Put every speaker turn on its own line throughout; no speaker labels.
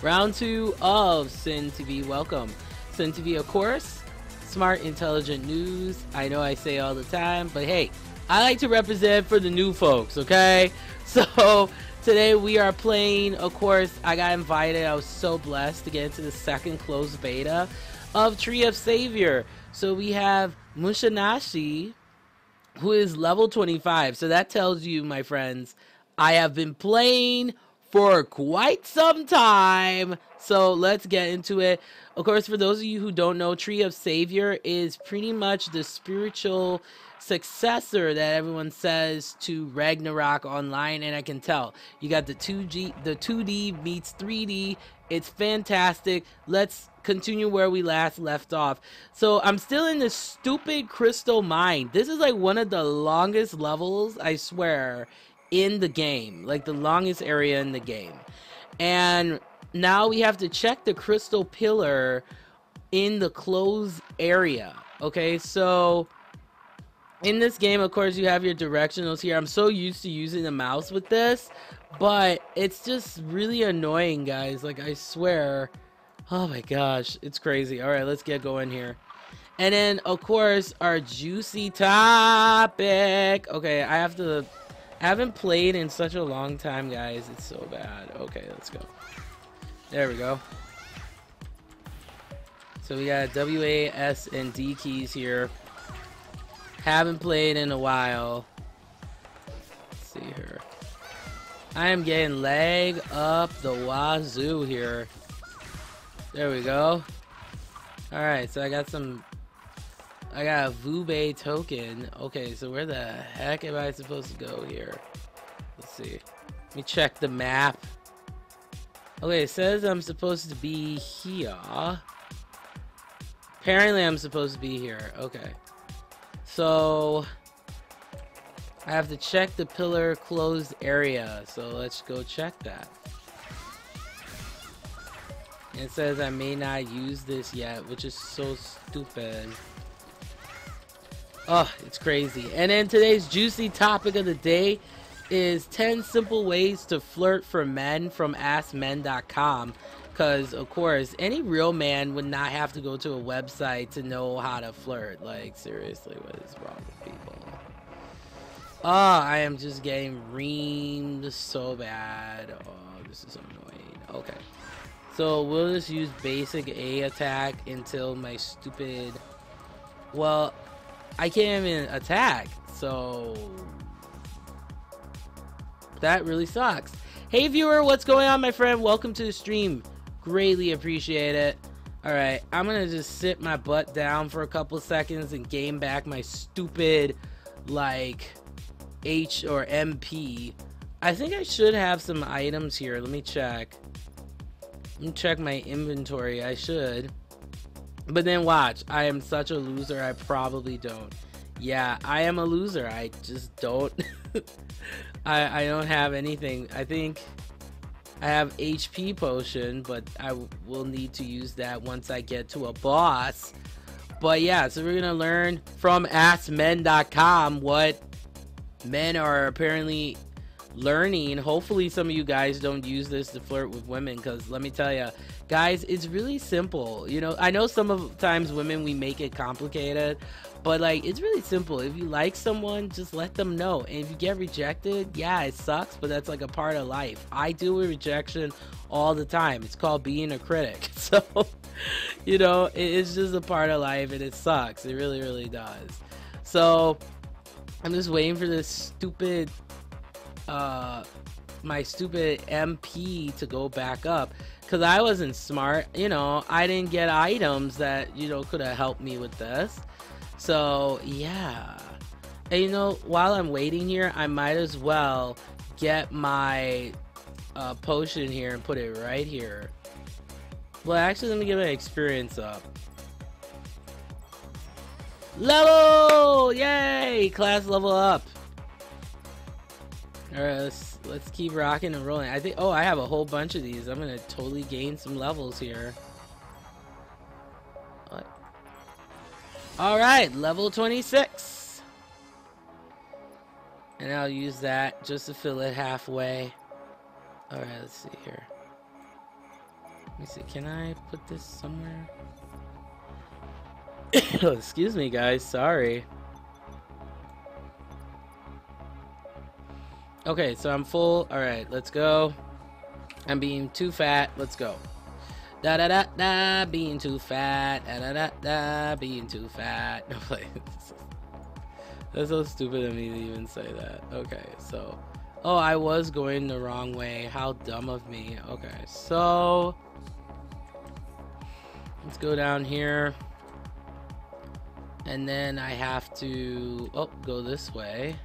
Round 2 of Sin TV. Welcome. Sin TV, of course. Smart, intelligent news. I know I say all the time, but hey, I like to represent for the new folks, okay? So today we are playing, of course, I got invited. I was so blessed to get into the second closed beta of Tree of Savior. So we have Mushanashi, who is level 25. So that tells you, my friends, I have been playing for quite some time. So let's get into it. Of course, for those of you who don't know, Tree of Savior is pretty much the spiritual successor that everyone says to Ragnarok Online, and I can tell. You got the 2D meets 3D. It's fantastic. Let's continue where we last left off. So I'm still in this stupid crystal mine. This is like one of the longest levels, I swear, in the game. Like the longest area in the game. And now we have to check the crystal pillar in the closed area. Okay, so in this game, of course, you have your directionals here. I'm so used to using the mouse with this, but it's just really annoying, guys. Like, I swear. Oh my gosh, it's crazy. All right, let's get going here. And then, of course, our juicy topic. Okay, I haven't played in such a long time, guys. It's so bad. Okay, let's go. There we go. So we got W, A, S, and D keys here. Haven't played in a while. Let's see here. I am getting lag up the wazoo here. There we go. Alright, so I got a Vube token. Okay, so where the heck am I supposed to go here? Let's see. Let me check the map. Okay, it says I'm supposed to be here. Apparently I'm supposed to be here. Okay. So I have to check the pillar closed area. So let's go check that. It says I may not use this yet, which is so stupid. Oh, it's crazy. And then today's juicy topic of the day is 10 simple ways to flirt for men from AskMen.com. Because, of course, any real man would not have to go to a website to know how to flirt. Like, seriously, what is wrong with people? Oh, I am just getting reamed so bad. Oh, this is annoying. Okay. So we'll just use basic A attack until my stupid... Well, I can't even attack, so... That really sucks. Hey viewer, what's going on, my friend? Welcome to the stream. Greatly appreciate it. Alright, I'm gonna just sit my butt down for a couple seconds and gain back my stupid, like, H or MP. I think I should have some items here. Let me check. Let me check my inventory. I should. But then watch. I am such a loser. I probably don't. Yeah, I am a loser. I just don't. I don't have anything. I think I have HP potion, but I will need to use that once I get to a boss. But yeah, so we're going to learn from AskMen.com what men are apparently learning. Hopefully some of you guys don't use this to flirt with women, because let me tell you guys, it's really simple. You know, I know some of the times women, we make it complicated, but like, it's really simple. If you like someone, just let them know. And if you get rejected, yeah, it sucks, but that's like a part of life. I deal with rejection all the time. It's called being a critic. So you know, it's just a part of life, and it sucks. It really, really does. So I'm just waiting for this stupid my stupid MP to go back up, because I wasn't smart. You know, I didn't get items that, you know, could have helped me with this. So yeah, and you know, while I'm waiting here, I might as well get my potion here and put it right here. Well, actually, let me get my experience up. Level! Yay! Class level up. Alright, let's keep rocking and rolling. I think, oh, I have a whole bunch of these. I'm gonna totally gain some levels here. What? Alright, level 26. And I'll use that just to fill it halfway. Alright, let's see here. Let me see. Can I put this somewhere? Oh, excuse me, guys. Sorry. Okay, so I'm full. All right, let's go. I'm being too fat. Let's go. Da da da da. Being too fat. Da da da da. Being too fat. No, play. That's so stupid of me to even say that. Okay, so. Oh, I was going the wrong way. How dumb of me. Okay, so. Let's go down here. And then I have to. Oh, go this way.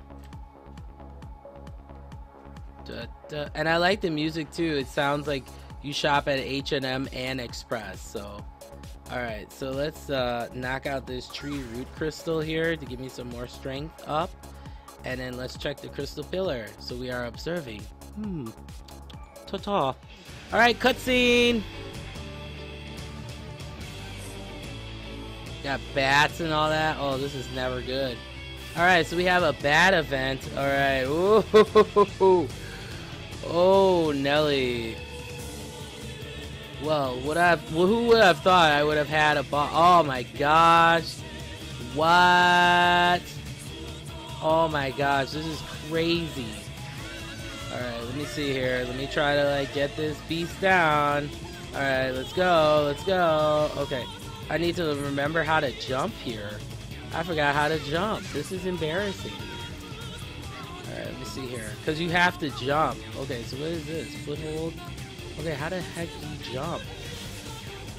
And I like the music too. It sounds like you shop at H&M and Express. So alright, so let's knock out this tree root crystal here to give me some more strength up, and then let's check the crystal pillar. So we are observing. Ta-ta. Alright, cutscene. Got bats and all that. Oh, this is never good. Alright, so we have a bat event. Alright. Ooh. Oh, Nelly. Well, who would have thought I would have had a ball? Oh my gosh. What? Oh my gosh, this is crazy. Alright, let me see here. Let me try to like get this beast down. Alright, let's go. Let's go. Okay. I need to remember how to jump here. I forgot how to jump. This is embarrassing. Alright, let me see here. Because you have to jump. Okay, so what is this? Foothold? Okay, how the heck do you jump?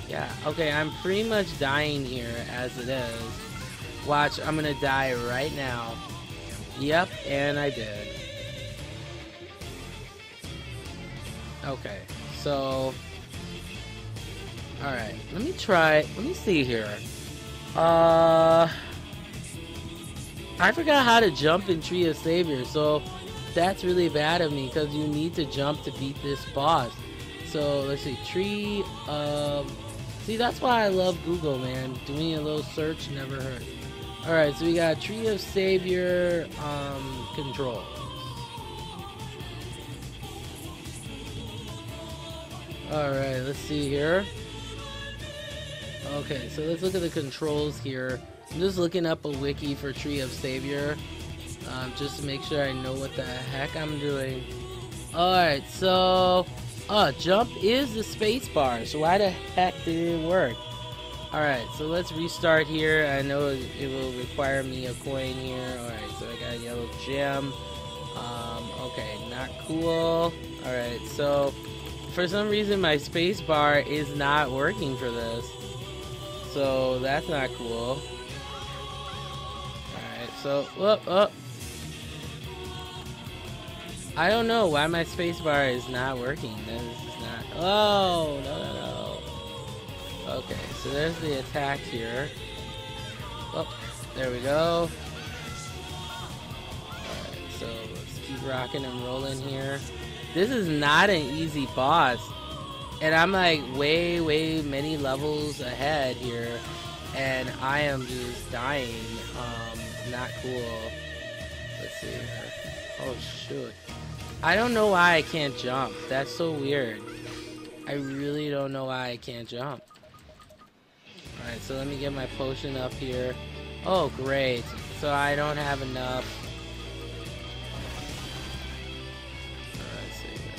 Yeah, okay, I'm pretty much dying here as it is. Watch, I'm gonna die right now. Yep, and I did. Okay, so... Alright, let me see here. I forgot how to jump in Tree of Savior, so that's really bad of me because you need to jump to beat this boss. So let's see, Tree of... See, that's why I love Google, man. Doing a little search never hurts. Alright, so we got Tree of Savior controls. Alright, let's see here. Okay, so let's look at the controls here. I'm just looking up a wiki for Tree of Savior, just to make sure I know what the heck I'm doing. Alright, so... jump is the space bar, so why the heck did it work? Alright, so let's restart here. I know it will require me a coin here. Alright, so I got a yellow gem. Okay, not cool. Alright, so... For some reason, my space bar is not working for this. So, that's not cool. So, I don't know why my spacebar is not working. This is not. Oh, no. Okay, so there's the attack here. Oh, there we go. Alright, so let's keep rocking and rolling here. This is not an easy boss. And I'm like way many levels ahead here. And I am just dying. Not cool. Let's see here. Oh shoot. I don't know why I can't jump. That's so weird. I really don't know why I can't jump. Alright, so let me get my potion up here. Oh great. So I don't have enough. Let's see here.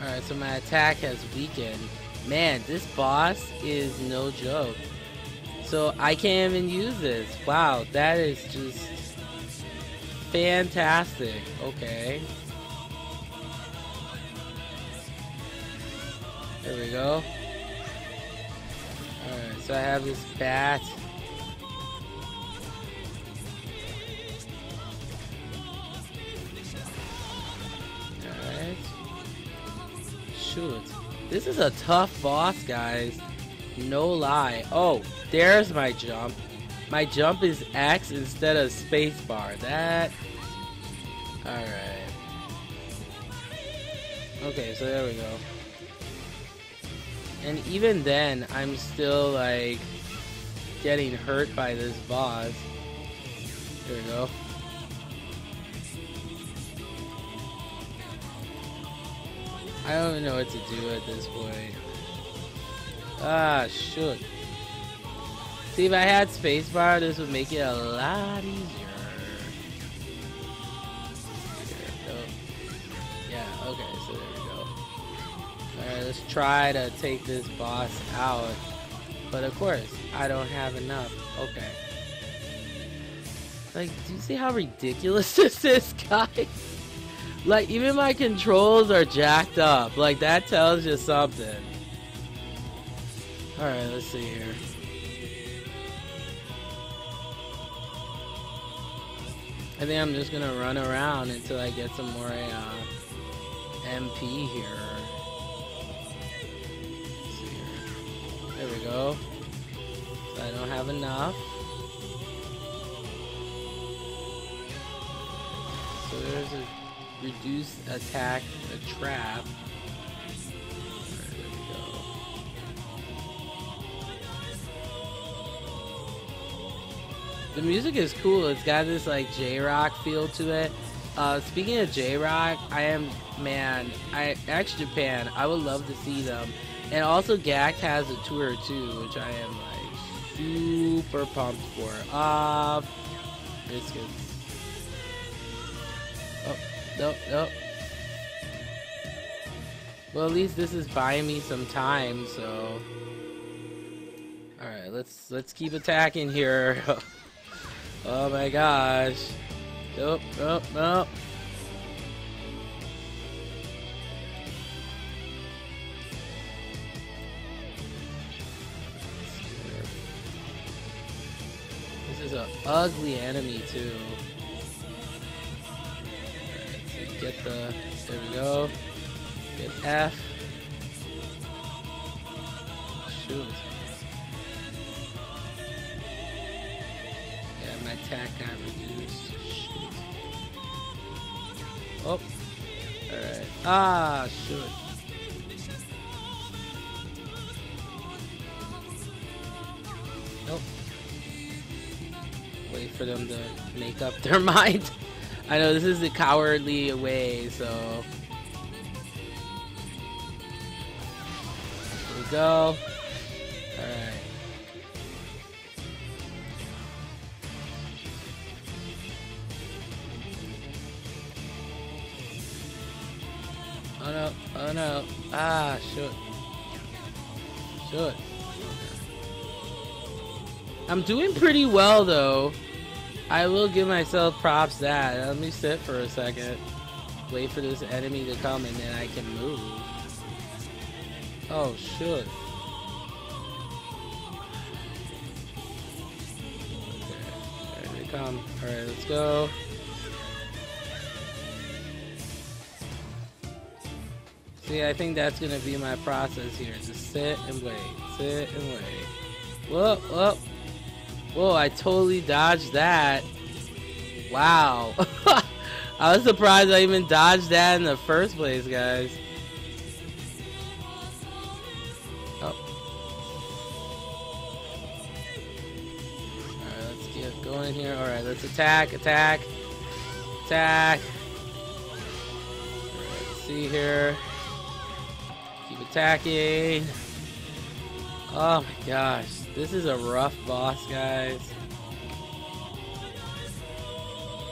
Alright, so my attack has weakened. Man, this boss is no joke. So I can't even use this. Wow, that is just fantastic. Okay. There we go. Alright, so I have this bat. Alright. Shoot. This is a tough boss, guys. No lie. Oh, there's my jump. My jump is X instead of spacebar. That... Alright. Okay, so there we go. And even then, I'm still, like, getting hurt by this boss. There we go. I don't even know what to do at this point. Ah, shoot. See, if I had spacebar, this would make it a lot easier. Yeah, okay, so there we go. Alright, let's try to take this boss out. But of course, I don't have enough. Okay. Like, do you see how ridiculous this is, guys? Like, even my controls are jacked up. Like, that tells you something. Alright, let's see here. I think I'm just gonna run around until I get some more MP here. Let's see here. There we go. So I don't have enough. So there's a reduced attack, a trap. Alright, there we go. The music is cool. It's got this like J-Rock feel to it. Speaking of J-Rock, X Japan, I would love to see them. And also GAC has a tour too, which I am like super pumped for. Biscuits. Oh, nope. Well, at least this is buying me some time, so. Alright, let's keep attacking here. Oh my gosh. Nope. This is an ugly enemy too. Alright, so get the, there we go. Get F. Shoot. Yeah, my attack got reduced. Shoot. Oh. Alright. Ah, shoot. Nope. Wait for them to make up their mind. I know this is the cowardly way, so. Here we go. Alright. Oh no. Ah, shoot. I'm doing pretty well though. I will give myself props that. Let me sit for a second. Wait for this enemy to come and then I can move. Oh, shoot. Okay, there they come. Alright, let's go. See, I think that's gonna be my process here. Just sit and wait. Sit and wait. Whoa. Whoa, I totally dodged that. Wow. I was surprised I even dodged that in the first place, guys. Oh. Alright, let's get going here. Alright, let's attack. Alright, let's see here. Keep attacking. Oh my gosh. This is a rough boss, guys.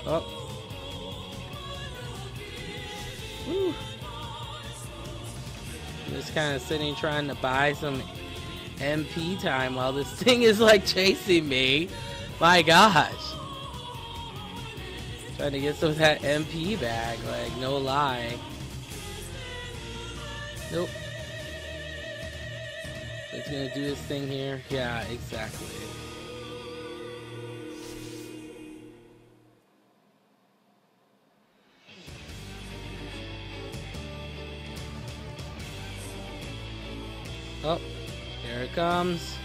Oh. Whew. I'm just kind of sitting trying to buy some MP time while this thing is like chasing me. My gosh. Trying to get some of that MP back, like no lie. Nope. It's gonna do this thing here. Yeah, exactly. Oh, here it comes.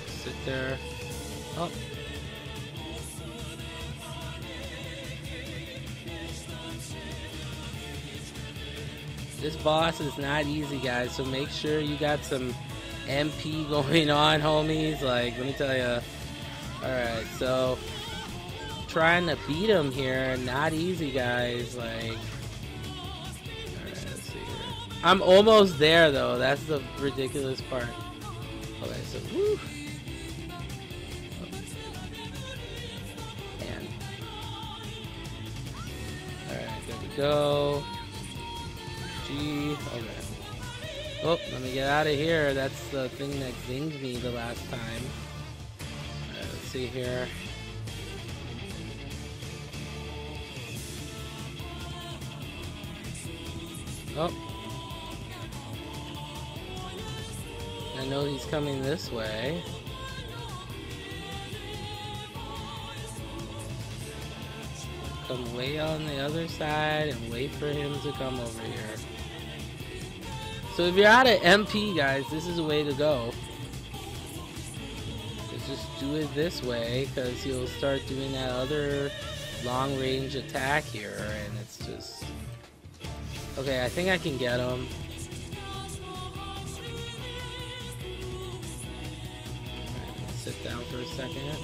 Sit there. Oh. This boss is not easy, guys, so make sure you got some MP going on, homies. Like, let me tell you. Alright, so trying to beat him here. Not easy, guys. Like, alright, let's see here. I'm almost there, though. That's the ridiculous part. Okay, so, woo. Man. Alright, there we go. G. Okay. Oh, let me get out of here. That's the thing that zinged me the last time. Alright, let's see here. Oh. I know he's coming this way. Come way on the other side and wait for him to come over here. So if you're out of MP, guys, this is a way to go. Just do it this way, because he'll start doing that other long-range attack here, and it's just... Okay, I think I can get him. Alright, sit down for a second.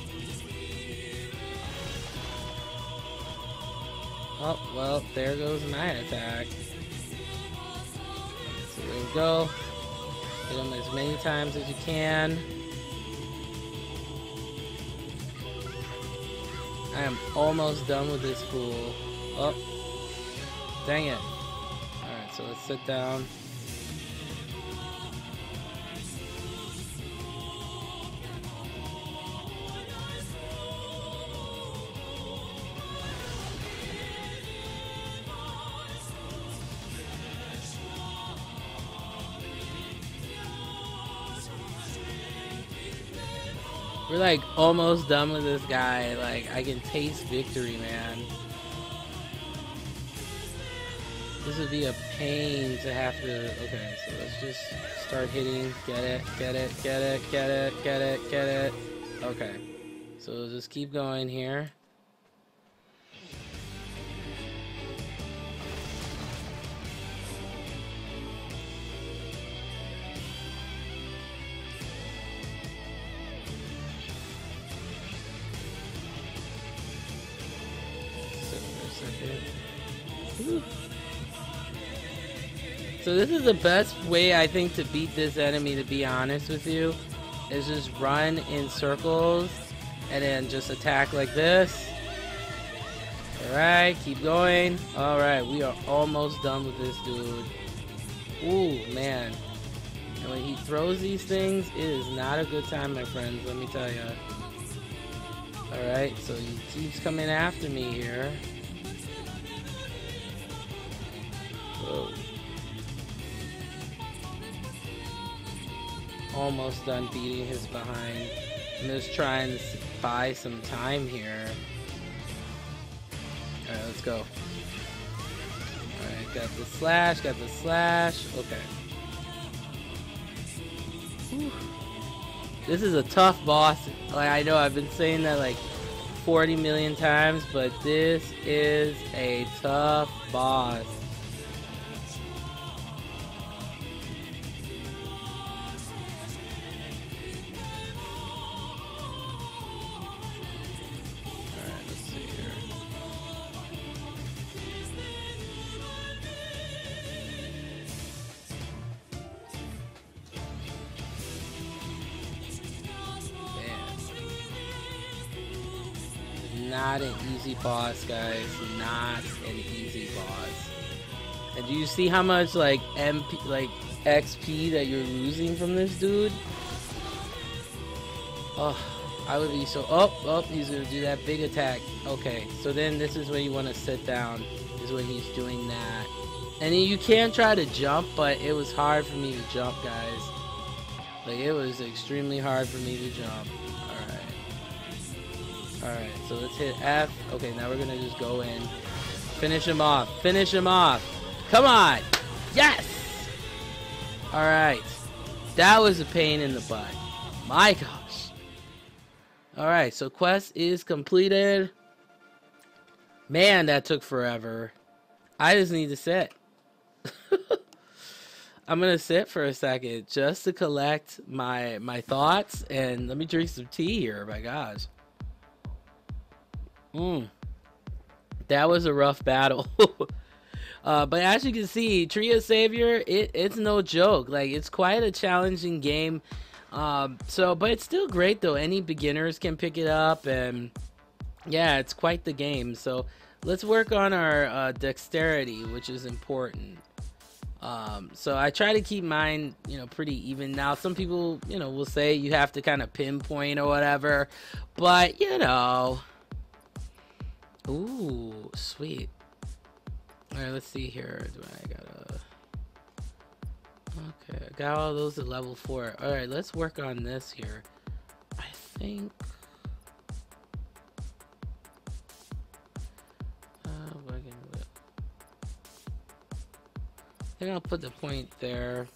Oh, well, there goes my attack. So there we go. Hit him as many times as you can. I am almost done with this fool. Oh, dang it. Alright, so let's sit down. We're like almost done with this guy. Like, I can taste victory, man. This would be a pain to have to... Okay, so let's just start hitting. Get it, get it, get it, get it, get it, get it. Okay. So we'll just keep going here. So this is the best way, I think, to beat this enemy, to be honest with you, is just run in circles and then just attack like this. Alright, keep going. Alright, we are almost done with this dude. Ooh, man. And when he throws these things, it is not a good time, my friends, let me tell you. Alright, so he keeps coming after me here. Whoa. Almost done beating his behind. I'm just trying to buy some time here. Alright, let's go. Alright, got the slash, got the slash. Okay. Whew. This is a tough boss. Like, I know I've been saying that like 40 million times, but this is a tough boss. Not an easy boss, guys. Not an easy boss. And do you see how much like XP that you're losing from this dude? Oh, I would be so... Oh, he's gonna do that big attack. Okay, so then this is where you want to sit down. Is when he's doing that. And you can try to jump, but it was hard for me to jump, guys. Like, it was extremely hard for me to jump. Alright, so let's hit F. Okay, now we're gonna just go in. Finish him off. Finish him off. Come on! Yes! Alright. That was a pain in the butt. My gosh. Alright, so quest is completed. Man, that took forever. I just need to sit. I'm gonna sit for a second just to collect my thoughts, and let me drink some tea here, my gosh. Mm, that was a rough battle. But as you can see, Tree of Savior, it's no joke. Like, it's quite a challenging game. But it's still great though. Any beginners can pick it up, and yeah, it's quite the game. So let's work on our dexterity, which is important. So I try to keep mine, pretty even. Now, some people, will say you have to kind of pinpoint or whatever, but ooh, sweet. All right, let's see here. Do I gotta? Okay, I got all those at level 4. All right, let's work on this here. I think. I think I'll put the point there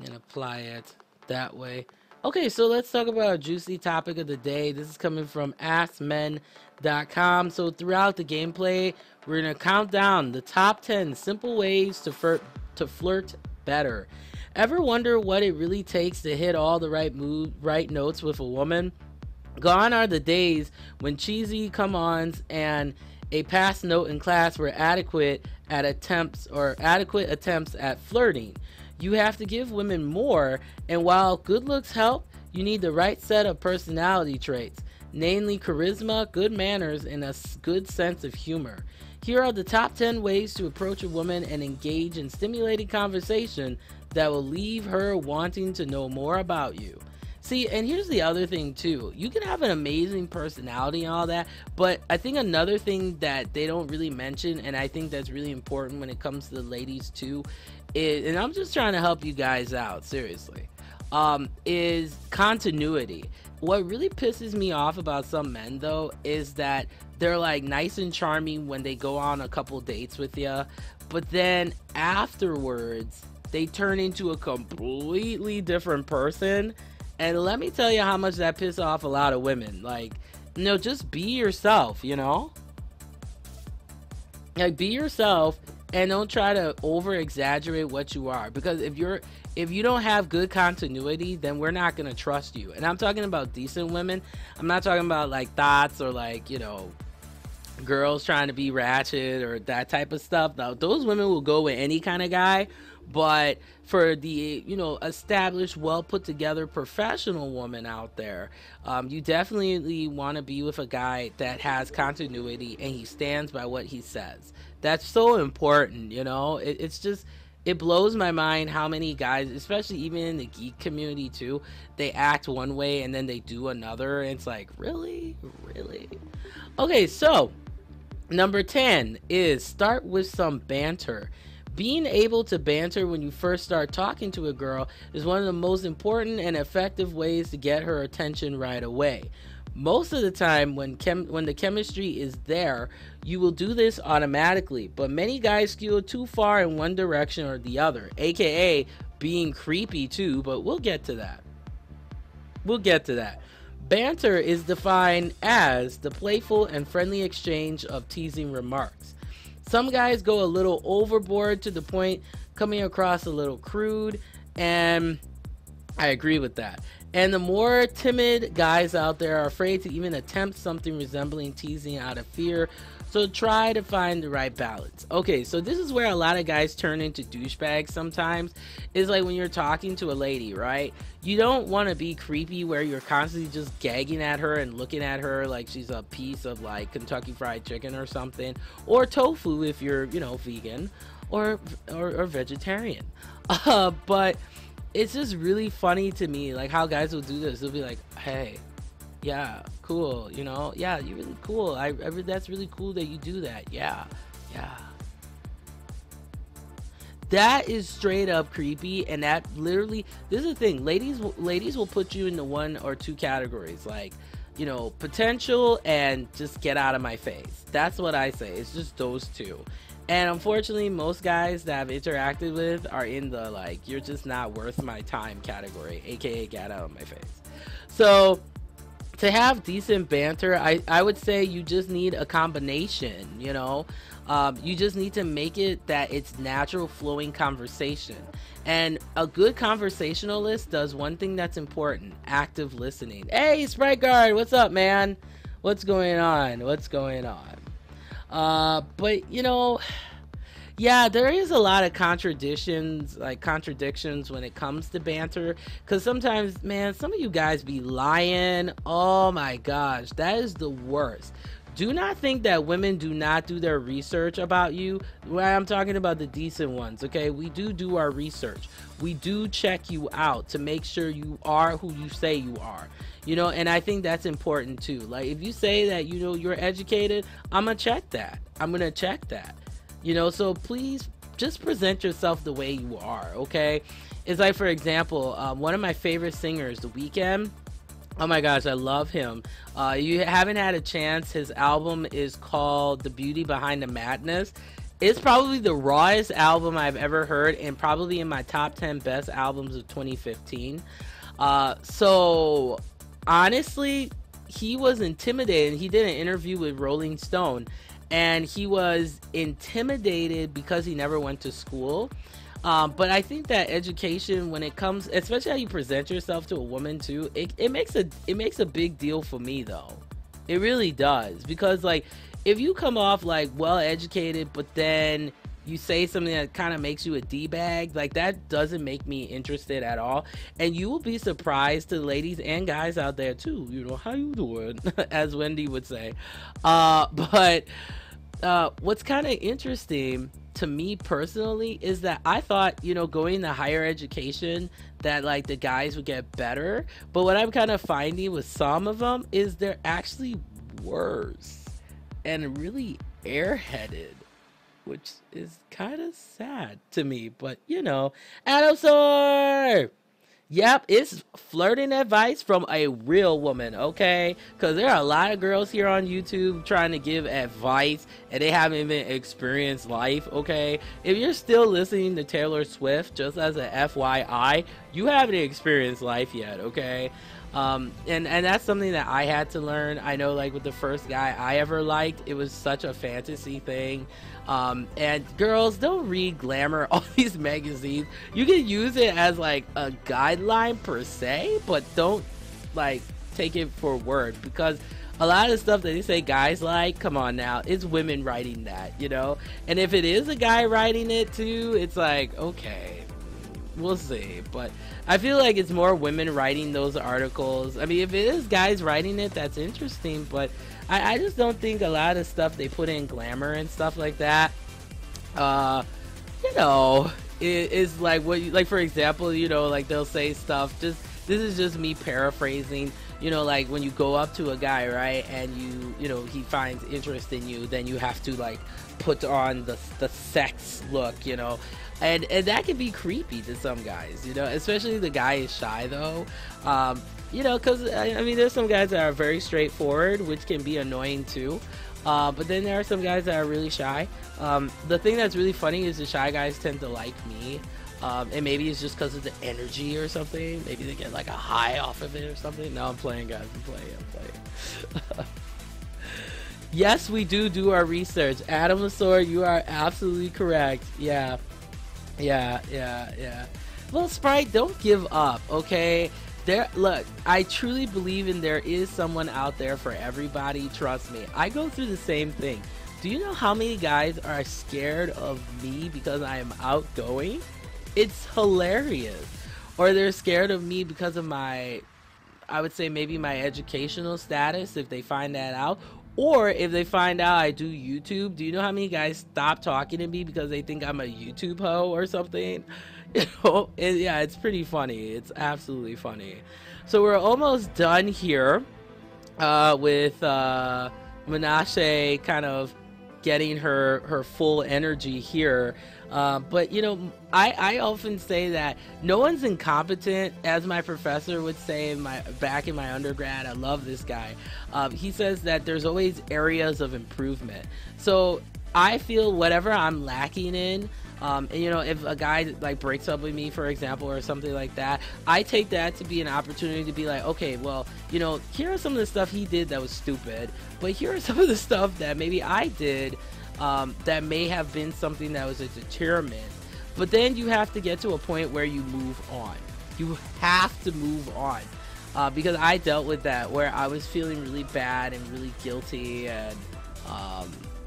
and apply it that way. Okay, so let's talk about a juicy topic of the day. This is coming from AskMen.com. So throughout the gameplay, we're going to count down the top 10 simple ways to flirt better. Ever wonder what it really takes to hit all the right notes with a woman? Gone are the days when cheesy come-ons and a pass note in class were adequate attempts at flirting. You have to give women more, and while good looks help, you need the right set of personality traits, namely charisma, good manners, and a good sense of humor. Here are the top 10 ways to approach a woman and engage in stimulating conversation that will leave her wanting to know more about you. See, and here's the other thing too. You can have an amazing personality and all that, but I think another thing that they don't really mention, and I think that's really important when it comes to the ladies too, is, and I'm just trying to help you guys out, seriously, is continuity. What really pisses me off about some men though is that they're like nice and charming when they go on a couple dates with you, but then afterwards they turn into a completely different person. And let me tell you how much that pisses off a lot of women. Like, just be yourself, Like, be yourself and don't try to over exaggerate what you are. Because if you don't have good continuity, then we're not going to trust you. And I'm talking about decent women. I'm not talking about like thoughts or like, girls trying to be ratchet or that type of stuff. Now, those women will go with any kind of guy. But for the, established, well put together professional woman out there, you definitely want to be with a guy that has continuity and he stands by what he says. That's so important, it's just, it blows my mind how many guys, especially even in the geek community too, they act one way and then they do another. And it's like, really? Okay, so number 10 is start with some banter. Being able to banter when you first start talking to a girl is one of the most important and effective ways to get her attention right away. Most of the time when the chemistry is there, you will do this automatically, but many guys skew too far in one direction or the other, aka being creepy too, but we'll get to that. Banter is defined as the playful and friendly exchange of teasing remarks. Some guys go a little overboard to the point coming across a little crude, and I agree with that. And the more timid guys out there are afraid to even attempt something resembling teasing out of fear. So try to find the right balance. Okay, so this is where a lot of guys turn into douchebags sometimes. Is like when you're talking to a lady, right? You don't want to be creepy where you're constantly just gagging at her and looking at her like she's a piece of like Kentucky Fried Chicken or something. Or tofu if you're, vegan or vegetarian. But it's just really funny to me like how guys will do this. They'll be like, hey, yeah, cool, yeah, you're really cool. That's really cool that you do that. Yeah. That is straight up creepy, and that literally, this is the thing, ladies will put you into one or two categories, like, potential and just get out of my face. That's what I say. It's just those two. And unfortunately, most guys that I've interacted with are in the like, you're just not worth my time category, aka get out of my face. So to have decent banter, I would say you just need a combination, you just need to make it that it's natural flowing conversation. And a good conversationalist does one thing that's important: active listening. Hey, Sprite Guard, what's up, man? What's going on? What's going on? But you know, yeah, there is a lot of contradictions when it comes to banter. Cause sometimes, man, some of you guys be lying. Oh my gosh, that is the worst. Do not think that women do not do their research about you. When I'm talking about the decent ones, okay? We do our research. We do check you out to make sure you are who you say you are. You know, and I think that's important too. Like if you say that, you know, you're educated, I'm gonna check that. You know, so please just present yourself the way you are, okay? It's like, for example, one of my favorite singers, The Weeknd. Oh my gosh, I love him. You haven't had a chance. His album is called The Beauty Behind the Madness. It's probably the rawest album I've ever heard, and probably in my top 10 best albums of 2015. So honestly, he was intimidated. He did an interview with Rolling Stone, and he was intimidated because he never went to school. But I think that education, when it comes, especially how you present yourself to a woman too, it makes a big deal for me though. It really does, because like if you come off like well educated, but then you say something that kind of makes you a d-bag, like that doesn't make me interested at all. And you will be surprised, to the ladies and guys out there too. You know, how you doing, as Wendy would say. But what's kind of interesting to me personally is that I thought, you know, going to higher education, that like the guys would get better, but what I'm kind of finding with some of them is they're actually worse and really airheaded, which is kind of sad to me. But you know, Adam Sor, yep, it's flirting advice from a real woman, okay? Because there are a lot of girls here on YouTube trying to give advice, and they haven't even experienced life, okay? If you're still listening to Taylor Swift, just as a FYI, you haven't experienced life yet, okay? And that's something that I had to learn. I know, like, with the first guy I ever liked, it was such a fantasy thing. And girls, don't read glamour, all these magazines. You can use it as like a guideline per se, but don't like take it for word, because a lot of stuff that they say guys like, come on now, it's women writing that, you know? And if it is a guy writing it too, it's like, okay, we'll see. But I feel like it's more women writing those articles. I mean, if it is guys writing it, that's interesting, but I just don't think a lot of stuff they put in glamour and stuff like that, you know, is like what you, like, for example, you know, like they'll say stuff, just, this is just me paraphrasing, you know, like when you go up to a guy, right, and you know, he finds interest in you, then you have to like put on the sex look, you know, and that can be creepy to some guys, you know, especially the guy is shy though. You know, because I mean, there's some guys that are very straightforward, which can be annoying too. But then there are some guys that are really shy. The thing that's really funny is the shy guys tend to like me. And maybe it's just because of the energy or something. Maybe they get like a high off of it or something. No, I'm playing, guys. I'm playing. Yes, we do our research. Adam Lasor, you are absolutely correct. Yeah. Well, Sprite, don't give up, okay? Look, I truly believe there is someone out there for everybody. Trust me. I go through the same thing. Do you know how many guys are scared of me because I am outgoing? It's hilarious. Or they're scared of me because of my, I would say maybe my educational status, if they find that out. Or if they find out I do YouTube. Do you know how many guys stop talking to me because they think I'm a YouTube hoe or something? You know, yeah, it's pretty funny. It's absolutely funny. So we're almost done here with Menashe kind of getting her full energy here. But you know, I often say that no one's incompetent, as my professor would say back in my undergrad. I love this guy. He says that there's always areas of improvement. So I feel whatever I'm lacking in, and you know, if a guy like breaks up with me, for example, or something like that, I take that to be an opportunity to be like, okay, well, you know, here are some of the stuff he did that was stupid, but here are some of the stuff that maybe I did that may have been something that was a deterrent. But then you have to get to a point where you move on. You have to move on. because I dealt with that where I was feeling really bad and really guilty, and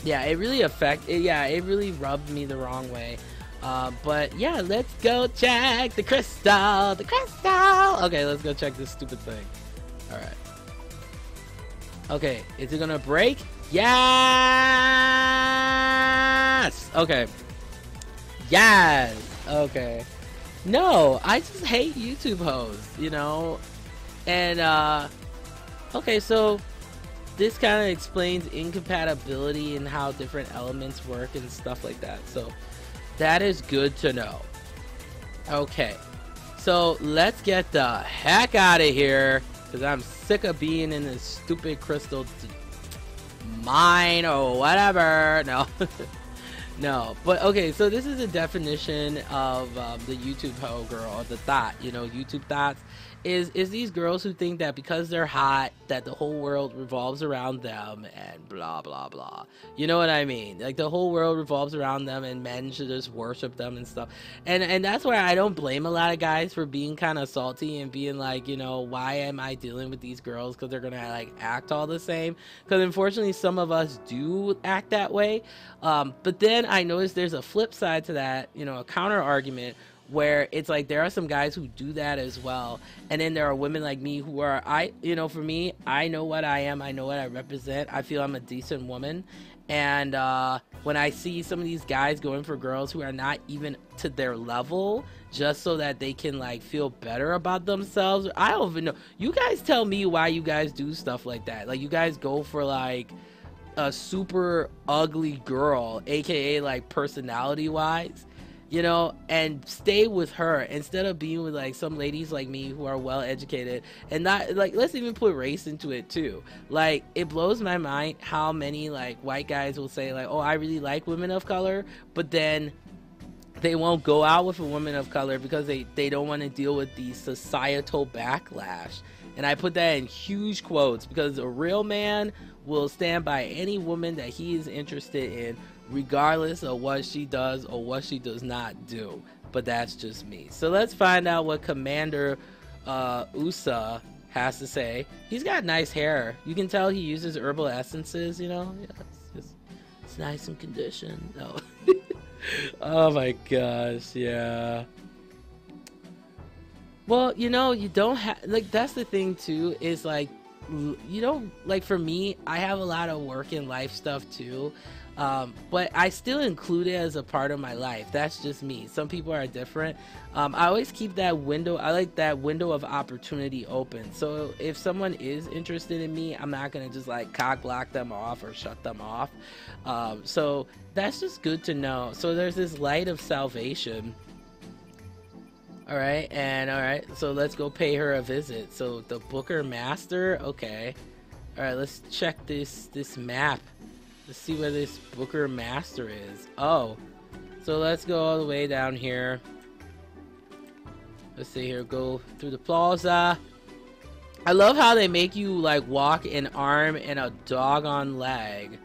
yeah, it really it really rubbed me the wrong way. But yeah, let's go check the crystal. Okay, let's go check this stupid thing. All right. Okay, is it gonna break? Yes! Okay. Yes! Okay. No, I just hate YouTube hoes, you know? And, okay, so this kind of explains incompatibility and how different elements work and stuff like that. So that is good to know. Okay. So let's get the heck out of here, because I'm sick of being in this stupid crystal mine or whatever. No. No. But okay, so this is a definition of the YouTube hoe girl, the thought, you know, YouTube thoughts. Is these girls who think that because they're hot that the whole world revolves around them and blah blah blah. You know what I mean? Like the whole world revolves around them and men should just worship them and stuff. And that's where I don't blame a lot of guys for being kind of salty and being like, you know, why am I dealing with these girls? Because they're gonna like act all the same. Because unfortunately some of us do act that way. But then I noticed there's a flip side to that, you know, a counter argument, where it's like there are some guys who do that as well, and then there are women like me who are, you know, for me, I know what I am, I know what I represent, I feel I'm a decent woman, and when I see some of these guys going for girls who are not even to their level just so that they can like feel better about themselves, I don't even know. You guys tell me why you guys do stuff like that. Like you guys go for like a super ugly girl, aka like personality wise, you know, and stay with her instead of being with like some ladies like me who are well educated, and not like, let's even put race into it too. Like it blows my mind how many like white guys will say like, oh, I really like women of color, but then they won't go out with a woman of color because they don't want to deal with the societal backlash. And I put that in huge quotes, because a real man will stand by any woman that he is interested in, regardless of what she does or what she does not do. But that's just me. So let's find out what Commander USA has to say. He's got nice hair. You can tell he uses herbal essences, you know. Yeah, it's nice and conditioned. No. Oh my gosh, yeah. Well, you know, you don't have, like, that's the thing too, is like, you don't, like, for me, I have a lot of work and life stuff too, but I still include it as a part of my life. That's just me. Some people are different. I always keep that window, I like that window of opportunity open. So if someone is interested in me, I'm not gonna just like cock block them off or shut them off. So that's just good to know. So there's this light of salvation. Alright, so let's go pay her a visit. So the Booker Master, okay. Alright, let's check this map. Let's see where this Booker Master is. Oh, so let's go all the way down here. Let's see here, go through the plaza. I love how they make you like walk an arm and a doggone leg.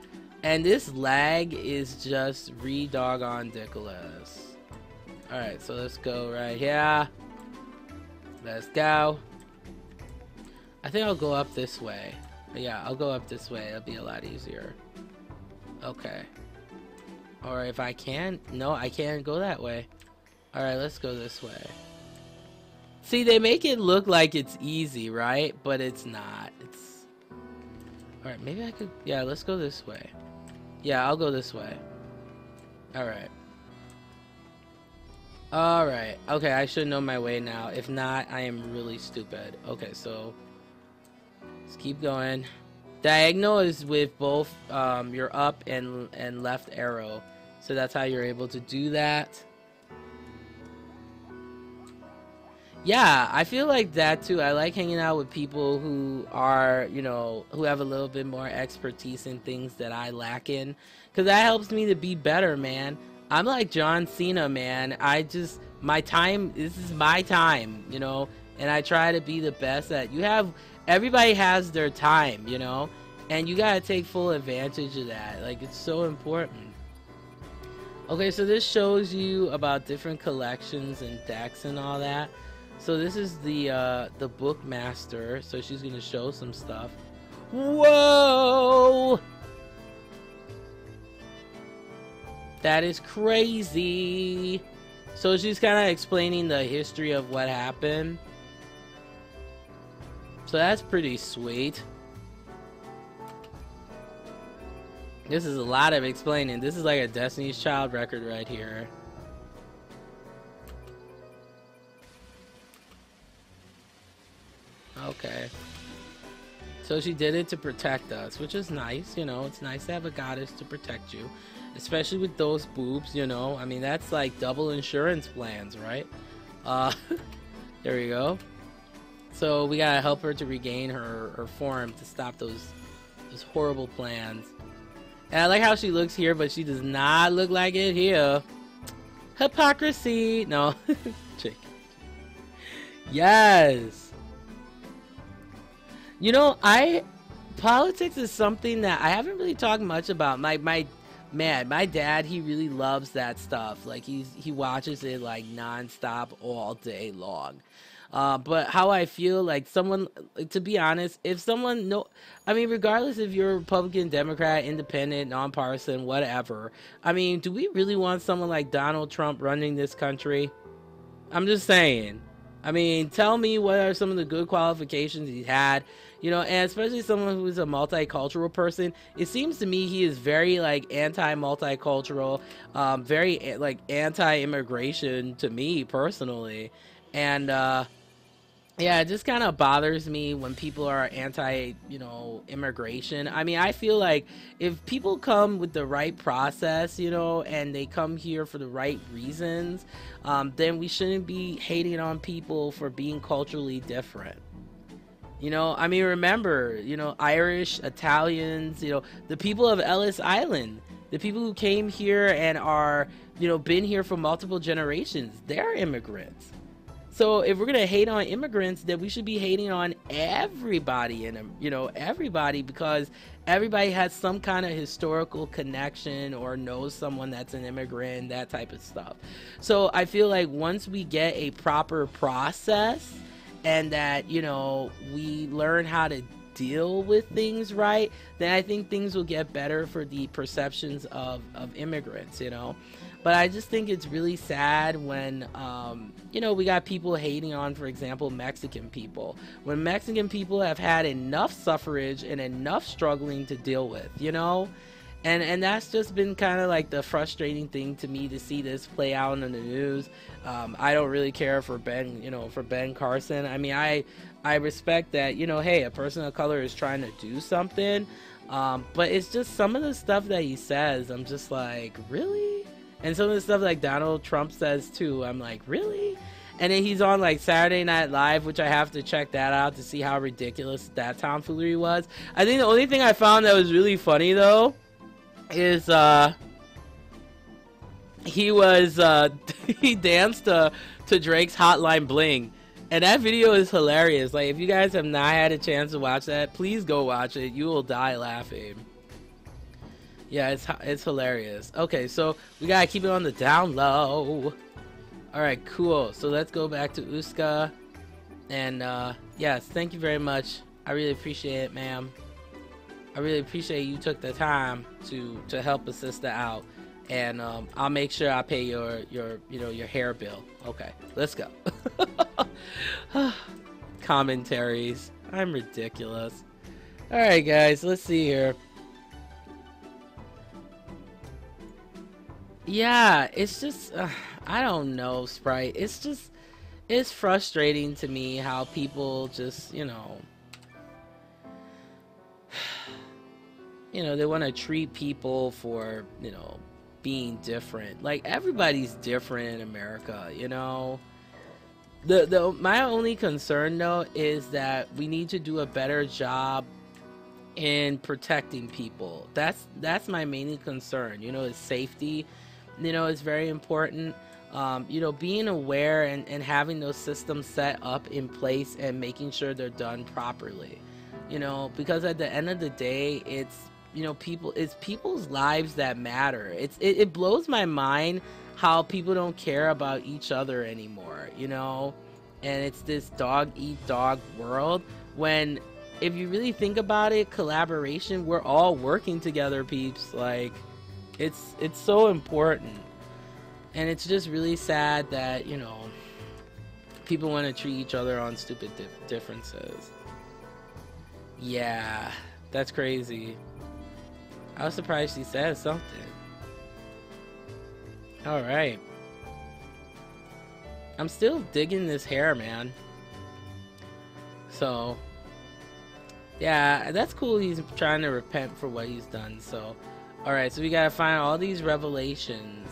And this leg is just re-doggone ridiculous. Alright, so let's go right here. Let's go. I think I'll go up this way. Yeah, I'll go up this way. It'll be a lot easier. Okay. Or if I can... No, I can't go that way. Alright, let's go this way. See, they make it look like it's easy, right? But it's not. It's... Alright, maybe I could... Yeah, let's go this way. Yeah, I'll go this way. Alright. Alright, okay, I should know my way now. If not, I am really stupid. Okay, so let's keep going. Diagonal is with both your up and left arrow. So that's how you're able to do that. Yeah, I feel like that too. I like hanging out with people who are, you know, who have a little bit more expertise in things that I lack in. Because that helps me to be better, man. I'm like John Cena, man. My time, this is my time, you know, and I try to be the best at. Everybody has their time, you know, and you gotta take full advantage of that. Like, it's so important. Okay, so this shows you about different collections and decks and all that. So this is the bookmaster. So she's gonna show some stuff. Whoa! That is crazy. So she's kind of explaining the history of what happened. So that's pretty sweet. This is a lot of explaining. This is like a Destiny's Child record right here. Okay. So she did it to protect us, which is nice, you know. It's nice to have a goddess to protect you. Especially with those boobs, you know. I mean, that's like double insurance plans, right? There we go. So we gotta help her to regain her form to stop those horrible plans. And I like how she looks here, but she does not look like it here. Hypocrisy. No. Chick. Yes. You know, politics is something that I haven't really talked much about. My dad, he really loves that stuff. Like he watches it like nonstop all day long. But how I feel like someone, to be honest, if someone regardless if you're a Republican, Democrat, Independent, nonpartisan, whatever, I mean, do we really want someone like Donald Trump running this country? I'm just saying. I mean, tell me what are some of the good qualifications he's had, you know, and especially someone who's a multicultural person. It seems to me he is very like anti-multicultural, very like anti-immigration to me personally, and yeah, it just kind of bothers me when people are anti, you know, immigration. I mean, I feel like if people come with the right process, you know, and they come here for the right reasons, then we shouldn't be hating on people for being culturally different. You know, I mean, remember, you know, Irish, Italians, you know, the people of Ellis Island, the people who came here and are, you know, been here for multiple generations, they're immigrants. So if we're gonna hate on immigrants, then we should be hating on everybody, and you know, everybody, because everybody has some kind of historical connection or knows someone that's an immigrant, that type of stuff. So I feel like once we get a proper process and that, you know, we learn how to deal with things right, then I think things will get better for the perceptions of immigrants, you know. But I just think it's really sad when, you know, we got people hating on, for example, Mexican people. When Mexican people have had enough suffrage and enough struggling to deal with, you know? And that's just been kind of like the frustrating thing to me to see this play out in the news. I don't really care for Ben, you know, for Ben Carson. I mean, I respect that, you know, hey, a person of color is trying to do something. But it's just some of the stuff that he says, I'm just like, really? And some of the stuff like Donald Trump says too, I'm like, really? And then he's on like Saturday Night Live, which I have to check that out to see how ridiculous that tomfoolery was. I think the only thing I found that was really funny though is he was he danced to Drake's Hotline Bling. And that video is hilarious. Like, if you guys have not had a chance to watch that, please go watch it. You will die laughing. Yeah, it's hilarious. Okay, so we gotta keep it on the down low. Alright, cool. So let's go back to Uska. And yes, thank you very much. I really appreciate it, ma'am. I really appreciate you took the time to help a sister out. And I'll make sure I pay your hair bill. Okay, let's go. Commentaries. I'm ridiculous. Alright guys, let's see here. Yeah, it's just, I don't know, Sprite. It's frustrating to me how people just, you know, they want to treat people for, you know, being different. Like, everybody's different in America, you know. My only concern, though, is that we need to do a better job in protecting people. That's my main concern, you know, is safety. You know, it's very important. You know, being aware and having those systems set up in place and making sure they're done properly. You know, because at the end of the day, it's, you know, it's people's lives that matter. It blows my mind how people don't care about each other anymore, you know. and it's this dog eat dog world, when if you really think about it, collaboration, we're all working together, peeps. Like, it's so important. And it's just really sad that, you know, people want to treat each other on stupid differences. Yeah, that's crazy. I was surprised she said something. Alright. I'm still digging this hair, man. So, yeah, that's cool. He's trying to repent for what he's done. So, alright, so we gotta find all these revelations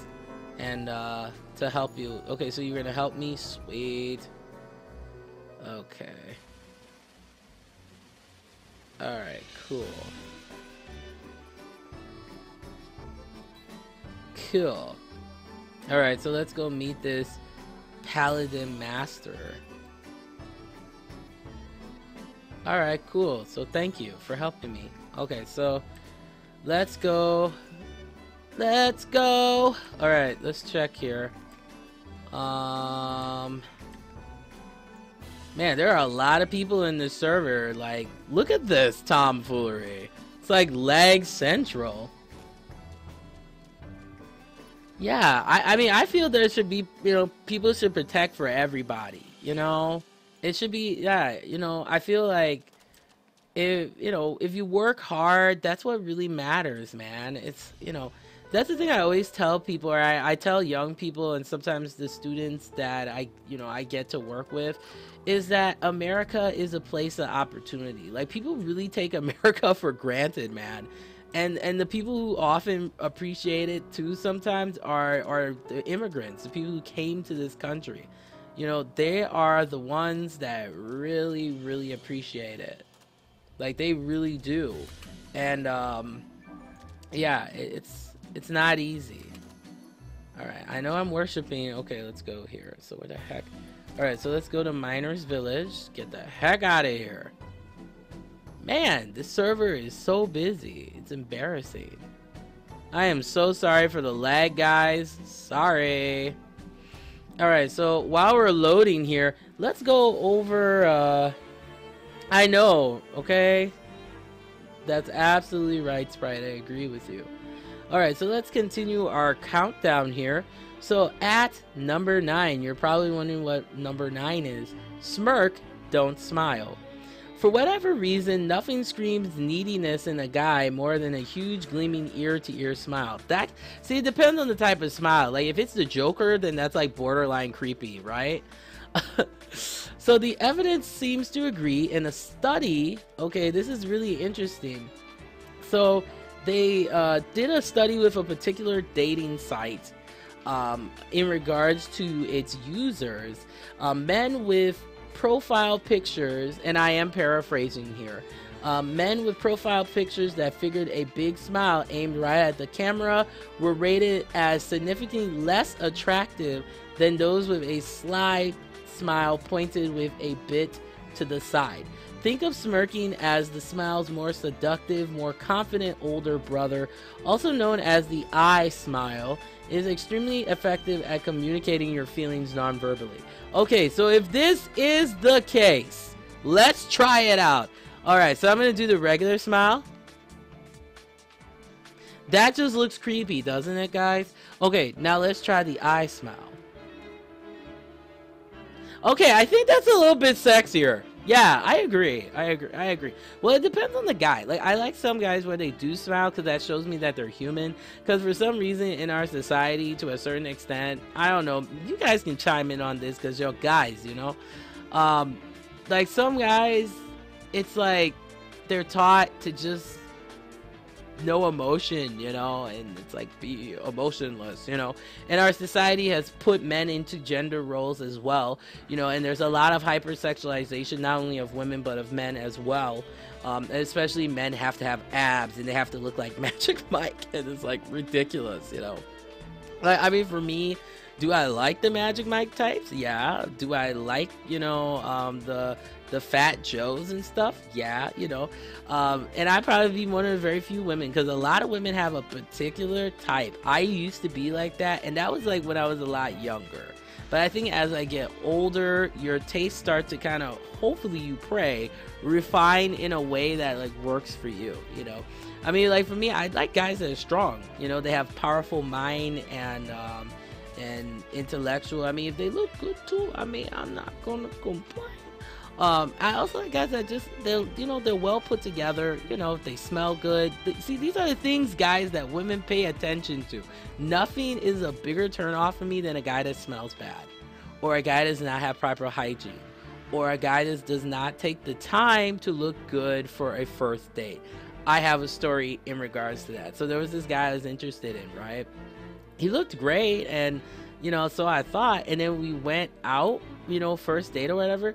and to help you. Okay, so you're gonna help me? Sweet. Okay. Alright, cool. Cool. Alright, so let's go meet this Paladin Master. Alright, cool. So thank you for helping me. Okay, so let's go. Let's go. Alright, let's check here. Man, there are a lot of people in this server. Like, look at this tomfoolery. It's like leg central. Yeah, I mean, I feel there should be, you know, people should protect for everybody, you know? It should be, yeah, you know, I feel like if, you know, if you work hard, that's what really matters, man. It's, you know, that's the thing I always tell people, or I tell young people and sometimes the students that I get to work with, is that America is a place of opportunity. Like, people really take America for granted, man. And the people who often appreciate it too sometimes are the immigrants, the people who came to this country. You know, they are the ones that really, really appreciate it. Like, they really do. And yeah, it's not easy. Alright, I know I'm worshiping. Okay, let's go here. So where the heck? Alright, so let's go to Miners Village. Get the heck out of here. Man, this server is so busy. It's embarrassing. I am so sorry for the lag, guys. Sorry. Alright, so while we're loading here, let's go over, I know, okay? That's absolutely right, Sprite. I agree with you. Alright, so let's continue our countdown here. So at number 9, you're probably wondering what number 9 is. Smirk, don't smile. For whatever reason, nothing screams neediness in a guy more than a huge gleaming ear-to-ear smile. See, it depends on the type of smile. Like, if it's the Joker, then that's like borderline creepy, right? So the evidence seems to agree in a study. Okay, this is really interesting. So they did a study with a particular dating site in regards to its users. Men with profile pictures, and I am paraphrasing here, men with profile pictures that figured a big smile aimed right at the camera were rated as significantly less attractive than those with a sly smile pointed with a bit to the side. Think of smirking as the smile's more seductive, more confident older brother, also known as the eye smile. It is extremely effective at communicating your feelings non-verbally. Okay, so if this is the case, let's try it out. Alright, so I'm going to do the regular smile. That just looks creepy, doesn't it, guys? Okay, now let's try the eye smile. Okay, I think that's a little bit sexier. Yeah, I agree. Well, it depends on the guy. Like, I like some guys where they do smile because that shows me that they're human. Because for some reason in our society, to a certain extent, I don't know, you guys can chime in on this because you're guys, you know? Like, some guys, it's like they're taught to just no emotion, you know, and it's like be emotionless, you know. And our society has put men into gender roles as well, you know, and there's a lot of hypersexualization, not only of women but of men as well. Especially men have to have abs and they have to look like Magic Mike, and it's like ridiculous, you know. Like, I mean, for me, do I like the Magic Mike types? Yeah. Do I like, you know, the Fat Joes and stuff? Yeah, you know. And I'd probably be one of the very few women, because a lot of women have a particular type. I used to be like that, and that was like when I was a lot younger. But I think as I get older, your tastes start to kind of, hopefully you pray, refine in a way that like works for you, you know. I mean, like for me, I like guys that are strong, you know, they have powerful mind and intellectual. I mean, if they look good too, I mean, I'm not gonna complain. I also like guys that just, they're well put together, you know, if they smell good. See, these are the things, guys, that women pay attention to. Nothing is a bigger turn off for me than a guy that smells bad, or a guy that does not have proper hygiene, or a guy that does not take the time to look good for a first date. I have a story in regards to that. So there was this guy I was interested in, right? He looked great, and, you know, so I thought, and then we went out, you know, first date or whatever.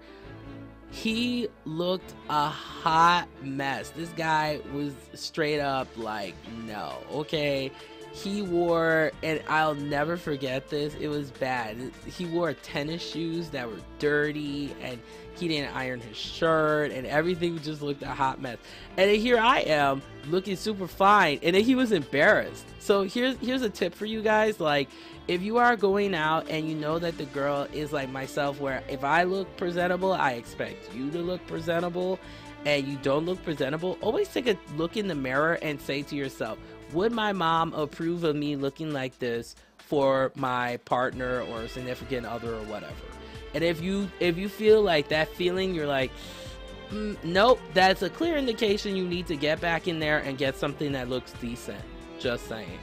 He looked a hot mess. This guy was straight up like, no, okay. He wore, and I'll never forget this, it was bad. He wore tennis shoes that were dirty, and he didn't iron his shirt, and everything just looked a hot mess. And then here I am looking super fine, and then he was embarrassed. So here's a tip for you guys. Like, if you are going out and you know that the girl is like myself, where if I look presentable, I expect you to look presentable, and you don't look presentable, always take a look in the mirror and say to yourself, would my mom approve of me looking like this for my partner or significant other or whatever? And if you feel like that feeling, you're like, nope, that's a clear indication you need to get back in there and get something that looks decent. Just saying.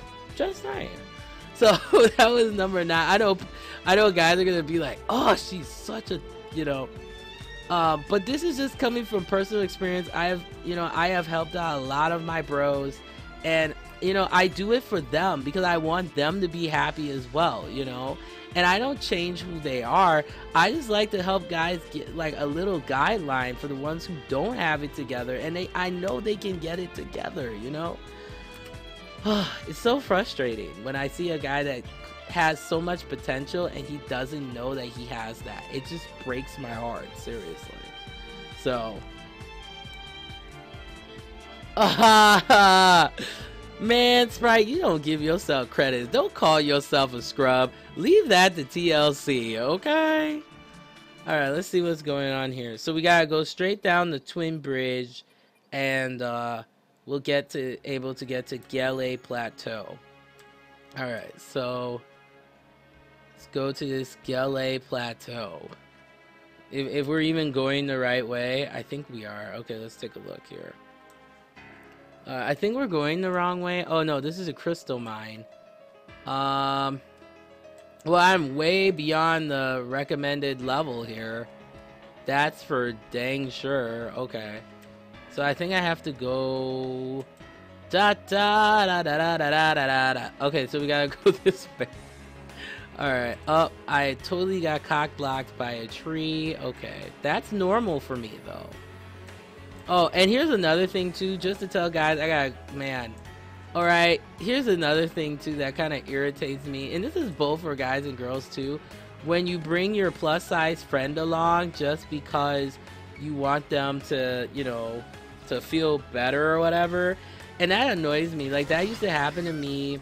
So that was number 9. I know guys are gonna be like, oh, she's such a, you know, but this is just coming from personal experience. I have helped out a lot of my bros, and, you know, I do it for them because I want them to be happy as well, you know. And I don't change who they are. I just like to help guys get like a little guideline for the ones who don't have it together, and I know they can get it together, you know. It's so frustrating when I see a guy that has so much potential and he doesn't know that he has that. It just breaks my heart, seriously. So, man, Sprite, you don't give yourself credit. Don't call yourself a scrub. Leave that to TLC, okay? Alright, let's see what's going on here. So we gotta go straight down the Twin Bridge, and we'll able to get to Gale Plateau. Alright, so let's go to this Gale Plateau. If we're even going the right way, I think we are. Okay, let's take a look here. I think we're going the wrong way. Oh no, this is a crystal mine. Well, I'm way beyond the recommended level here. That's for dang sure. Okay. So I think I have to go da da da da da da da da. Okay, so we gotta go this way. Alright. Oh, I totally got cock blocked by a tree. Okay. That's normal for me though. Oh, and here's another thing too, just to tell guys, alright, here's another thing too that kind of irritates me, and this is both for guys and girls too. When you bring your plus size friend along just because you want them to, you know, to feel better or whatever, and that annoys me. Like, that used to happen to me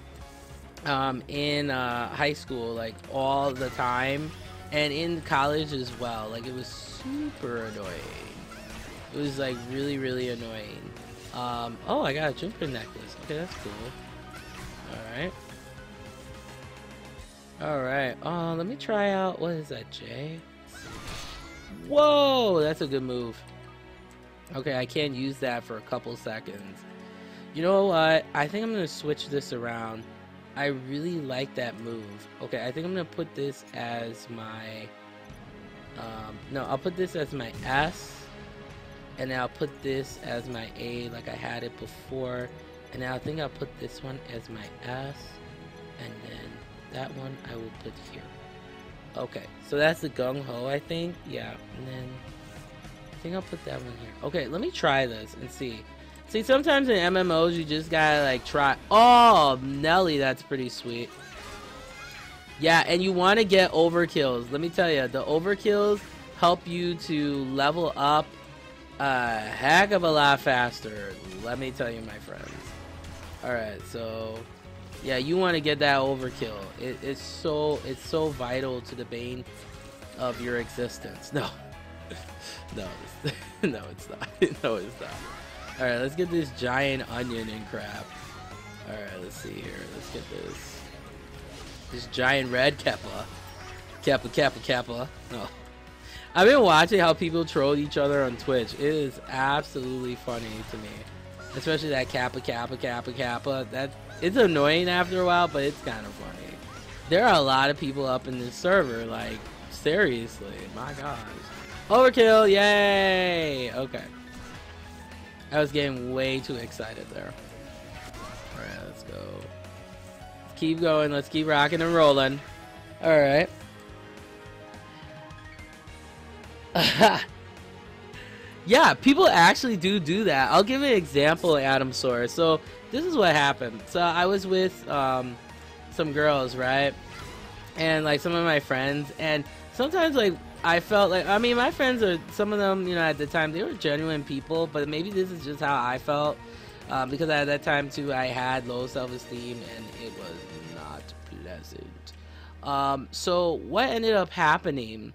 in high school, like, all the time, and in college as well. Like, it was super annoying. It was like really, really annoying. Oh, I got a jumper necklace. Okay, that's cool. Alright. Let me try out, what is that, J? Whoa, that's a good move. Okay, I can't use that for a couple seconds. You know what? I think I'm gonna switch this around. I really like that move. Okay, I think I'm gonna put this as my no, I'll put this as my S. And then I'll put this as my A like I had it before. And then I think I'll put this one as my S. And then that one I will put here. Okay, so that's the gung ho, I think. Yeah, and then I think I'll put that one here. Okay, let me try this and see. See, sometimes in MMOs you just gotta like try. Oh, Nelly, that's pretty sweet. Yeah, and you want to get overkills. Let me tell you, the overkills help you to level up a heck of a lot faster. Let me tell you, my friends. Alright, so Yeah, you want to get that overkill. It's so vital to the bane of your existence. No, no, no, it's not. No, it's not. All right, let's get this giant onion and crap. All right, let's see here. Let's get this giant red kappa, kappa. No, I've been watching how people troll each other on Twitch. It is absolutely funny to me, especially that kappa. That it's annoying after a while, but it's kind of funny. There are a lot of people up in this server, like seriously, my gosh. Overkill, yay! Okay. I was getting way too excited there. Alright, let's go. Let's keep going, let's keep rocking and rolling. Alright. Yeah, people actually do that. I'll give an example, Adam Soar. So, this is what happened. So, I was with some girls, right? And, like, some of my friends. And sometimes, like, I felt like, I mean, my friends are, some of them, you know, at the time, they were genuine people, but maybe this is just how I felt, because at that time, too, I had low self-esteem, and it was not pleasant. So what ended up happening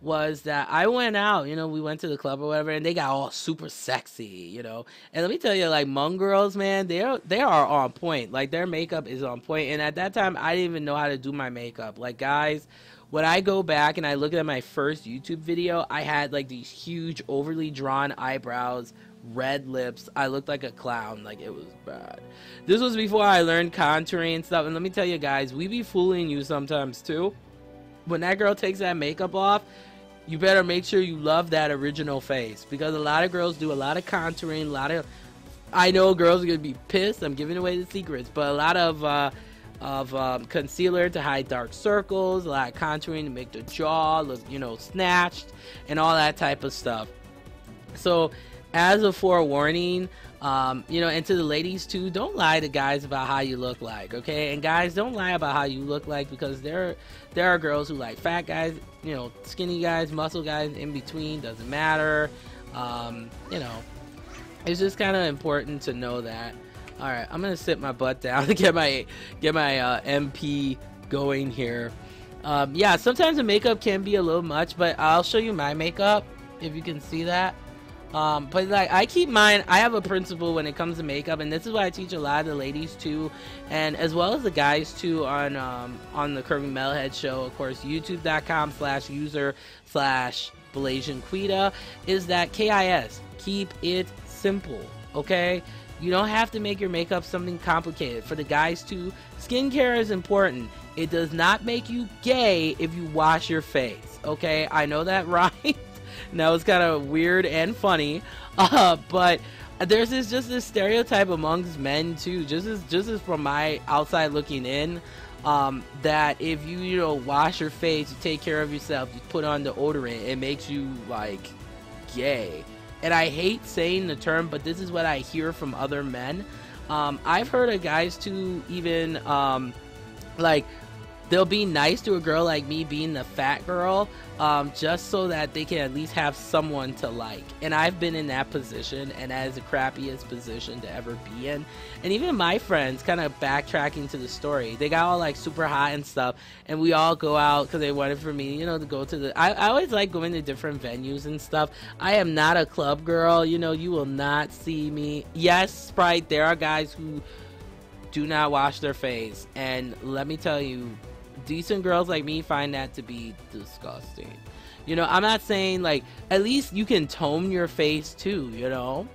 was that I went out, you know, we went to the club or whatever, and they got all super sexy, you know, and let me tell you, like, Hmong girls, man, they are on point, like, their makeup is on point, and at that time, I didn't even know how to do my makeup, like, guys, when I go back and I look at my first YouTube video, I had like these huge overly drawn eyebrows, red lips. I looked like a clown. Like, it was bad. This was before I learned contouring and stuff. And let me tell you guys, we be fooling you sometimes too. When that girl takes that makeup off, you better make sure you love that original face. Because a lot of girls do a lot of contouring, I know girls are going to be pissed. I'm giving away the secrets. But a lot of concealer to hide dark circles, a lot of contouring to make the jaw look, you know, snatched, and all that type of stuff. So, as a forewarning, you know, and to the ladies too, don't lie to guys about how you look like, okay? And guys, don't lie about how you look like, because there are girls who like fat guys, you know, skinny guys, muscle guys, in between, doesn't matter. You know, it's just kind of important to know that. All right, I'm gonna sit my butt down to get my MP going here. Yeah, sometimes the makeup can be a little much, but I'll show you my makeup if you can see that. But like, I keep mine. I have a principle when it comes to makeup, and this is what I teach a lot of the ladies too, and as well as the guys too on the Curvy Metalhead show. Of course, YouTube.com/user/BlasianQuita is that KIS. Keep it simple, okay? You don't have to make your makeup something complicated. For the guys too, skincare is important. It does not make you gay if you wash your face, okay? I know that rhymes. That was kind of weird and funny, but there's just this stereotype amongst men too, just as from my outside looking in, that if you know, wash your face, you take care of yourself, you put on deodorant, it makes you like gay. And I hate saying the term, but this is what I hear from other men. I've heard of guys too, even like, they'll be nice to a girl like me being the fat girl, just so that they can at least have someone to like. And I've been in that position, and that is the crappiest position to ever be in. And even my friends, kind of backtracking to the story, they got all like super hot and stuff, and we all go out because they wanted for me, you know, to go to the, I always like going to different venues and stuff. I am not a club girl, you know, you will not see me. Yes, Sprite, there are guys who do not wash their face, and let me tell you, decent girls like me find that to be disgusting. You know, I'm not saying, like, at least you can tone your face too, you know.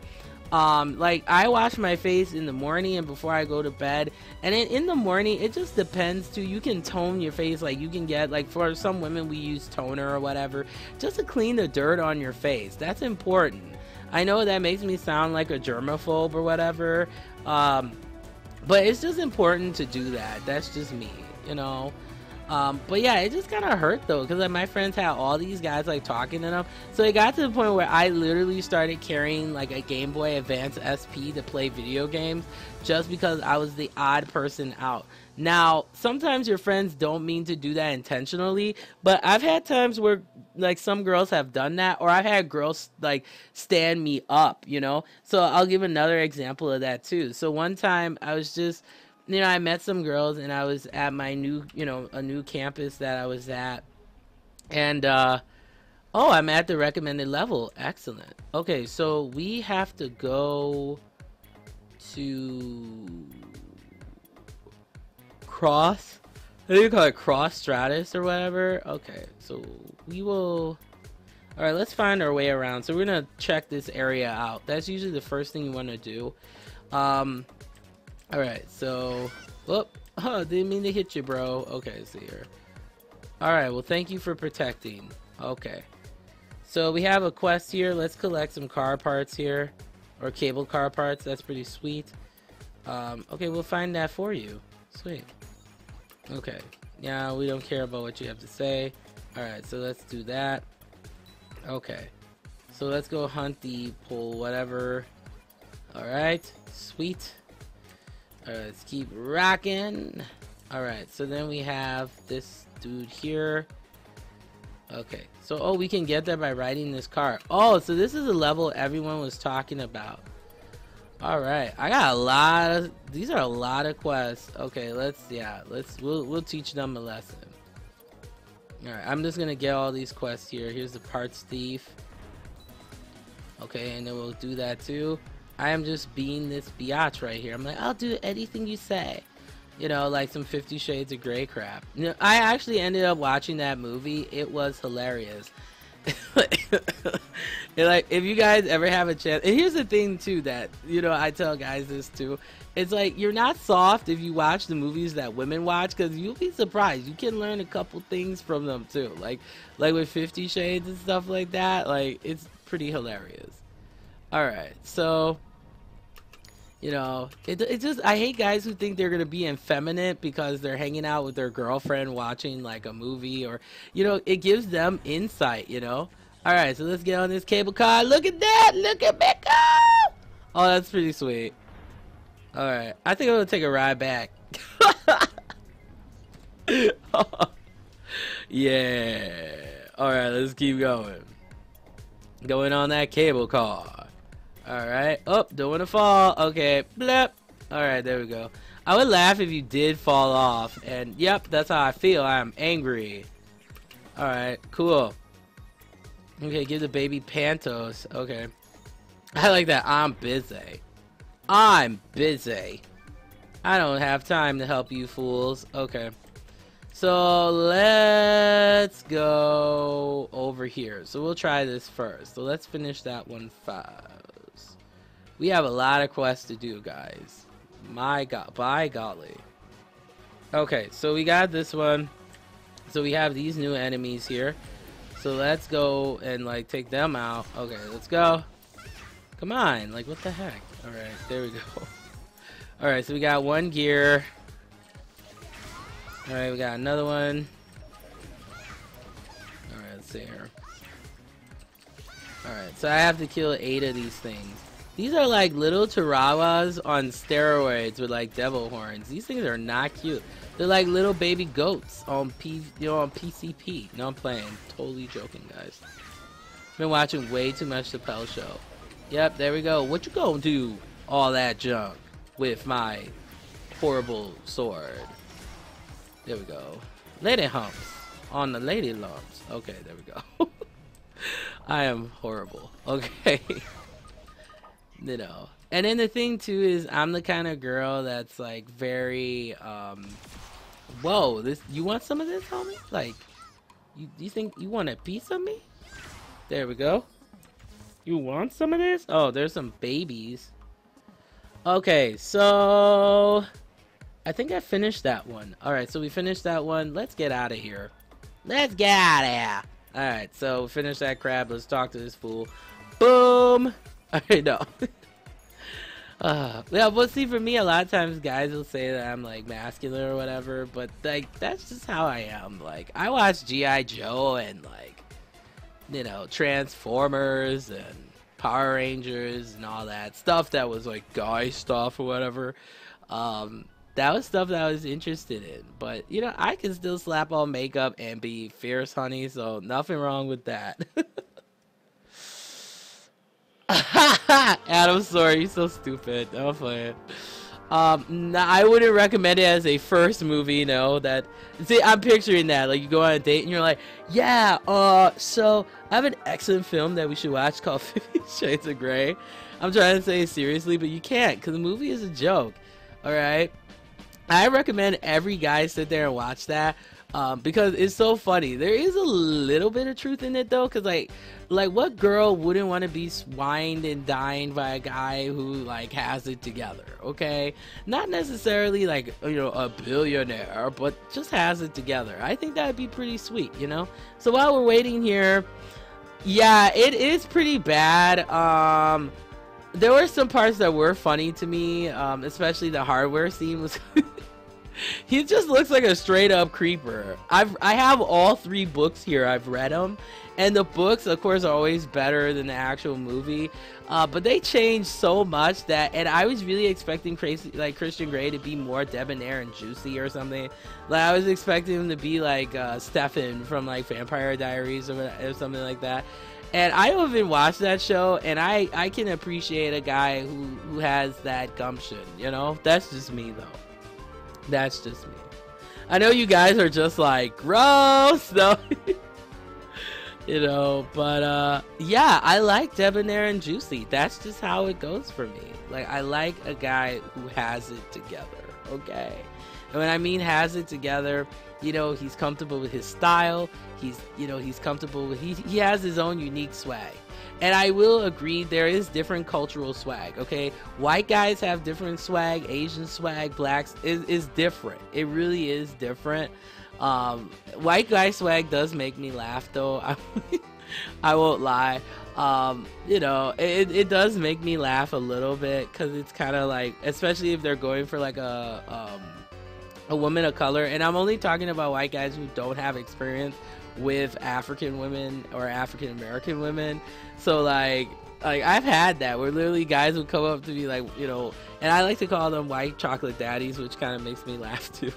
Like, I wash my face in the morning and before I go to bed, and in the morning it just depends too. You can tone your face, like you can get, like, for some women we use toner or whatever just to clean the dirt on your face. That's important. I know that makes me sound like a germaphobe or whatever, but it's just important to do that. That's just me, you know. But yeah, it just kind of hurt though, because like, my friends had all these guys like talking to them, so it got to the point where I literally started carrying like a Game Boy Advance SP to play video games, just because I was the odd person out. Now, sometimes your friends don't mean to do that intentionally, but I've had times where like some girls have done that, or I've had girls like stand me up, you know. So I'll give another example of that too. So one time I was just you know, I met some girls, and I was at my new, a new campus that I was at, and oh, I'm at the recommended level. Excellent. Okay, so we have to go to cross. I think you call it cross stratus or whatever. Okay, so we will. All right, let's find our way around. So we're gonna check this area out. That's usually the first thing you want to do. All right, so, whoop. Oh, didn't mean to hit you, bro. Okay, see here. All right, well, thank you for protecting. Okay, so we have a quest here. Let's collect some car parts here, or cable car parts. That's pretty sweet. Okay, we'll find that for you. Sweet. Okay, yeah, we don't care about what you have to say. All right, so let's do that. Okay, so let's go hunt the pole, whatever. All right, sweet. All right, let's keep rocking. All right, so then we have this dude here. Okay, so, oh, we can get there by riding this car. Oh, so this is a level everyone was talking about. All right, I got a lot of, these are a lot of quests. Okay, we'll teach them a lesson. All right, I'm just gonna get all these quests here. Here's the parts thief. Okay, and then we'll do that too. I am just being this biatch right here. I'm like, I'll do anything you say. You know, like some 50 Shades of Grey crap. You know, I actually ended up watching that movie. It was hilarious. Like, if you guys ever have a chance, and here's the thing too that, you know, I tell guys this too. It's like, you're not soft if you watch the movies that women watch, because you'll be surprised. You can learn a couple things from them too. Like with 50 Shades and stuff like that. Like, it's pretty hilarious. Alright, so, you know, it just, I hate guys who think they're gonna be effeminate because they're hanging out with their girlfriend watching like a movie, or, you know, it gives them insight, you know. Alright, so let's get on this cable car. Look at that! Look at me go! Oh, that's pretty sweet. Alright, I think I'm gonna take a ride back. Yeah. Alright, let's keep going. Going on that cable car. Alright. Oh, don't want to fall. Okay. Blep. Alright, there we go. I would laugh if you did fall off. And yep, that's how I feel. I am angry. Alright, cool. Okay, give the baby Pantos. Okay. I like that. I'm busy. I'm busy. I don't have time to help you fools. Okay. So let's go over here. So we'll try this first. So let's finish that one first. We have a lot of quests to do, guys. My God, by golly. Okay, so we got this one. So we have these new enemies here. So let's go and like take them out. Okay, let's go. Come on, like what the heck? All right, there we go. All right, so we got one gear. All right, we got another one. All right, let's see here. All right, so I have to kill 8 of these things. These are like little chihuahuas on steroids with like devil horns. These things are not cute. They're like little baby goats on on PCP. No, I'm playing. Totally joking, guys. Been watching way too much The Chappelle Show. Yep, there we go. What you gonna do all that junk with my horrible sword? There we go. Lady humps on the lady lumps. Okay, there we go. I am horrible. Okay. You know. And then the thing too is I'm the kind of girl that's like very whoa, this, you want some of this, homie? Like, you think you want a piece of me? There we go. You want some of this? Oh, there's some babies. Okay, so I think I finished that one. Alright, so we finished that one. Let's get out of here. Let's get out of here. Alright, so finish that crab. Let's talk to this fool. Boom! Alright, no. Yeah, but see, for me, a lot of times guys will say that I'm like masculine or whatever, but like that's just how I am. Like, I watch G.I. Joe and like, you know, Transformers and Power Rangers and all that stuff that was like guy stuff or whatever. That was stuff that I was interested in, but you know, I can still slap on makeup and be fierce, honey, so nothing wrong with that. Adam, sorry, you're so stupid. I'm playing. I wouldn't recommend it as a first movie, that, see, I'm picturing that, like, you go on a date and you're like, yeah, so I have an excellent film that we should watch called 50 Shades of Grey. I'm trying to say it seriously, but you can't, because the movie is a joke, alright? I recommend every guy sit there and watch that, because it's so funny. There is a little bit of truth in it, though, because, like what girl wouldn't want to be wined and dined by a guy who, like, has it together, okay? Not necessarily, like, a billionaire, but just has it together. I think that would be pretty sweet, So while we're waiting here, yeah, it is pretty bad. There were some parts that were funny to me, especially the hardware scene was... He just looks like a straight up creeper. I have all 3 books here. I've read them, and the books, of course, are always better than the actual movie. But they changed so much and I was really expecting Christian Grey to be more debonair and juicy or something. Like, I was expecting him to be like Stefan from, like, Vampire Diaries or something like that. And I haven't watched that show, and I can appreciate a guy who has that gumption. That's just me, though. That's just me. I know you guys are just like, gross, though. But yeah, I like debonair and juicy. That's just how it goes for me. Like, I like a guy who has it together, okay? And when I mean has it together, he's comfortable with his style. He's comfortable with, he has his own unique swag. And I will agree, there is different cultural swag, okay? White guys have different swag, Asian swag, blacks is different. It really is different. White guy swag does make me laugh, though. I won't lie. It does make me laugh a little bit, because it's kind of like, especially if they're going for like a woman of color, and I'm only talking about white guys who don't have experience with African women or African American women. So like I've had that where literally guys would come up to me like, and I like to call them white chocolate daddies, which kind of makes me laugh too.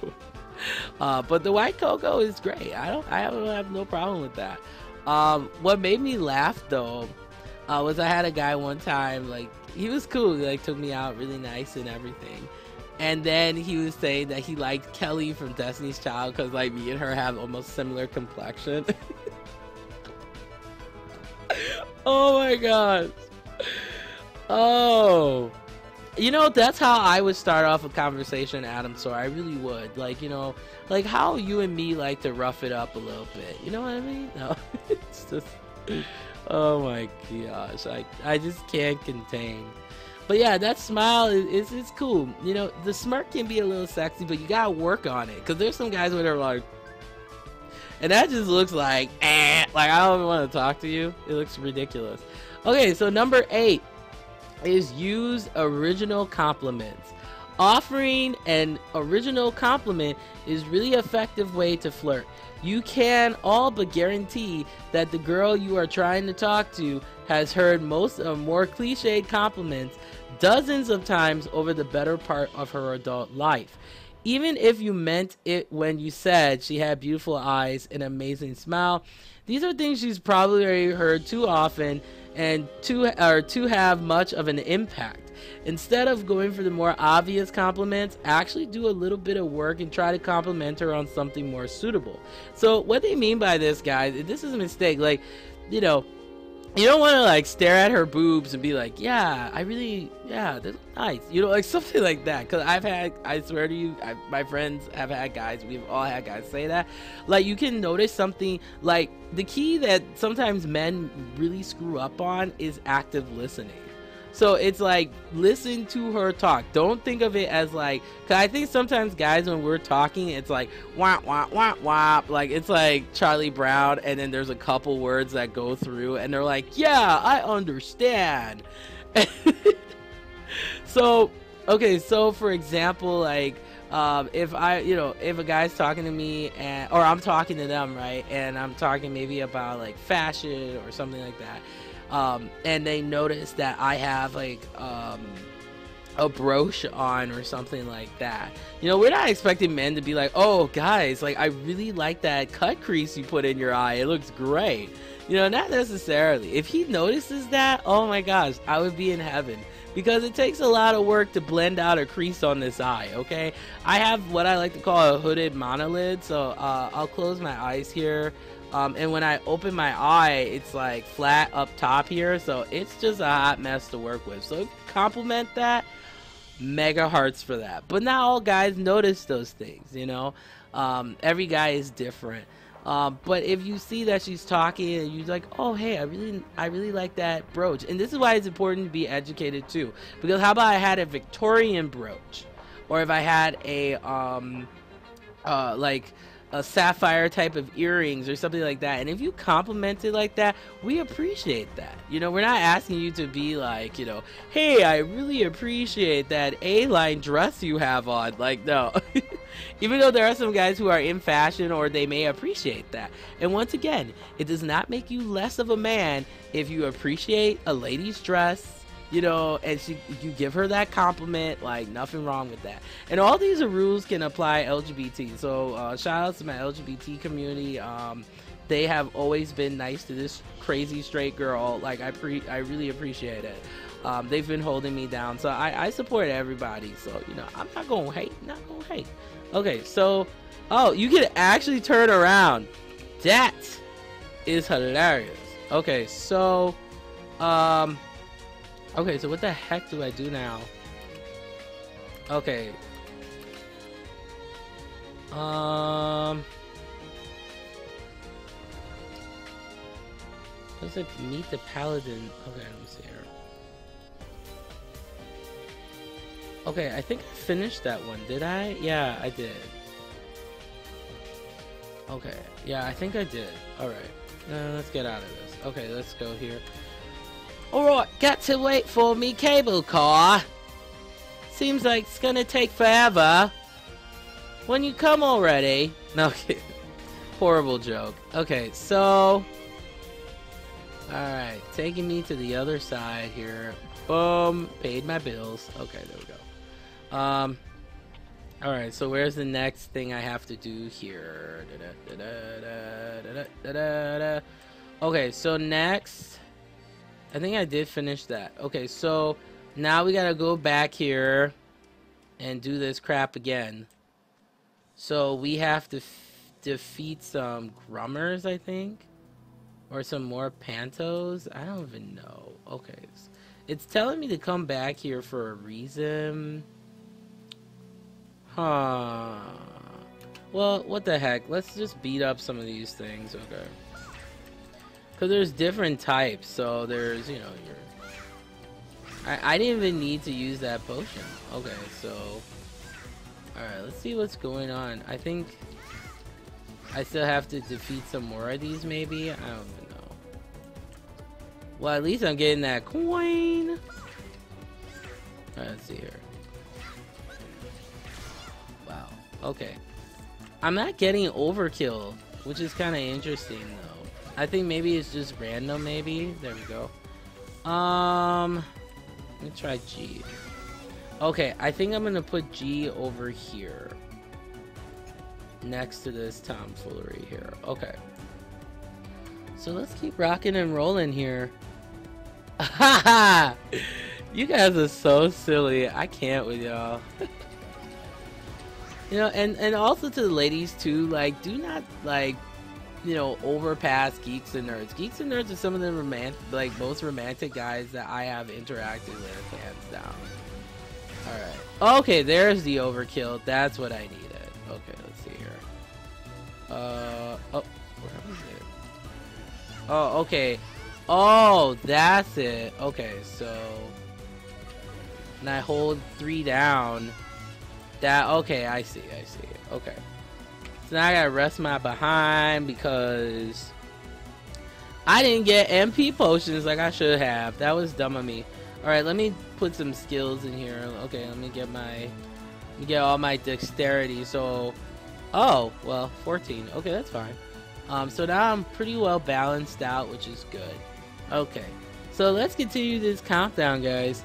But the white cocoa is great. I have no problem with that. What made me laugh though was I had a guy one time, like, he was cool, he like took me out really nice and everything. And then he was saying that he liked Kelly from Destiny's Child because, like, me and her have almost similar complexion. Oh my gosh. Oh. That's how I would start off a conversation, Adam, so I really would. Like, like how you and me like to rough it up a little bit. You know what I mean? No, it's just, oh my gosh. I just can't contain. But yeah, that smile is cool. The smirk can be a little sexy, but you gotta work on it. Because there's some guys where they're like, and that just looks like, like, I don't even want to talk to you. It looks ridiculous. Okay, so number 8 is use original compliments. Offering an original compliment is really effective way to flirt. You can all but guarantee that the girl you are trying to talk to has heard most of more cliched compliments dozens of times over the better part of her adult life. Even if you meant it when you said she had beautiful eyes and amazing smile, these are things she's probably already heard too often and to have much of an impact. Instead of going for the more obvious compliments, actually do a little bit of work and try to compliment her on something more suitable. So what they mean by this, guys, this is a mistake. Like, you don't want to like stare at her boobs and be like, yeah, they're nice, like something like that. Because I swear to you, my friends have had guys, we've all had guys say that. Like, you can notice something, like the key that sometimes men really screw up on is active listening. So it's like, listen to her talk. Don't think of it as like, because I think sometimes guys, when we're talking, it's like wah wah wah wah, like it's like Charlie Brown, and then there's a couple words that go through and they're like, yeah, I understand. So for example, like if a guy's talking to me or I'm talking to them, right, and I'm talking maybe about like fashion or something like that, and they notice that I have like a brooch on or something like that. We're not expecting men to be like, oh guys, like I really like that cut crease you put in your eye, it looks great. Not necessarily. If he notices that, oh my gosh, I would be in heaven. because it takes a lot of work to blend out a crease on this eye, okay? I have what I like to call a hooded monolid, so I'll close my eyes here. And when I open my eye, it's like flat up top here, so it's just a hot mess to work with. So if you compliment that, mega hearts for that. But not all guys notice those things, you know? Every guy is different. But if you see that she's talking and you're like, oh hey, I really like that brooch. And this is why it's important to be educated too. Because how about I had a Victorian brooch, or if I had a like a sapphire type of earrings or something like that, and if you compliment it like that, we appreciate that. You know, we're not asking you to be like, you know, hey, I really appreciate that A-line dress you have on. Like, no. Even though there are some guys who are in fashion, or they may appreciate that. And once again, it does not make you less of a man if you appreciate a lady's dress, you know, and you give her that compliment. Like, nothing wrong with that. And all these rules can apply LGBT. So shout out to my LGBT community. They have always been nice to this crazy straight girl. Like, I really appreciate it. They've been holding me down, so I support everybody. So, you know, I'm not gonna hate. Okay, so you can actually turn around. That is hilarious. Okay, so okay, so what the heck do I do now? Okay. Does it meet the paladin? Okay, let me see here. Okay, I think I finished that one. Did I? Yeah, I did. Okay, yeah, I think I did. Alright, let's get out of this. Okay, let's go here. Alright, got to wait for me cable car. Seems like it's gonna take forever. When you come already. No, okay. Horrible joke. Okay, so alright, taking me to the other side here. Boom, paid my bills. Okay, there we go. Alright, so where's the next thing I have to do here? Okay, so next, I think I did finish that. Okay, so now we gotta go back here and do this crap again. So we have to defeat some Grummers, I think, or some more Pantos. I don't even know. Okay, it's telling me to come back here for a reason. Huh. Well, what the heck? Let's just beat up some of these things, okay? Because there's different types, so there's, you know, I didn't even need to use that potion. Okay, so alright, let's see what's going on. I think I still have to defeat some more of these, maybe? I don't even know. Well, at least I'm getting that coin. Alright, let's see here. Wow. Okay. I'm not getting overkill, which is kind of interesting, though. I think maybe it's just random, maybe. There we go. Let me try G. Okay, I think I'm gonna put G over here. Next to this tomfoolery here. Okay. So let's keep rocking and rolling here. Haha! You guys are so silly. I can't with y'all. You know, and also to the ladies too, like, do not, like, you know, overpass geeks and nerds. Geeks and nerds are some of the most romantic guys that I have interacted with, hands down. Alright. Okay, there's the overkill. That's what I needed. Okay, let's see here. Oh, where was it? Oh, okay. Oh, that's it. Okay, so and I hold 3 down. That, okay, I see. Okay. So now I gotta rest my behind because I didn't get MP potions like I should have. That was dumb of me. Alright, let me put some skills in here. Okay, let me get all my dexterity. So, oh, well, 14. Okay, that's fine. So now I'm pretty well balanced out, which is good. Okay, so let's continue this countdown, guys.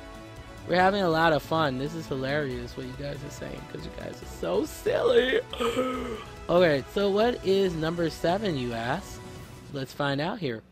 We're having a lot of fun. This is hilarious what you guys are saying, because you guys are so silly. Okay, so what is number 7, you ask? Let's find out here.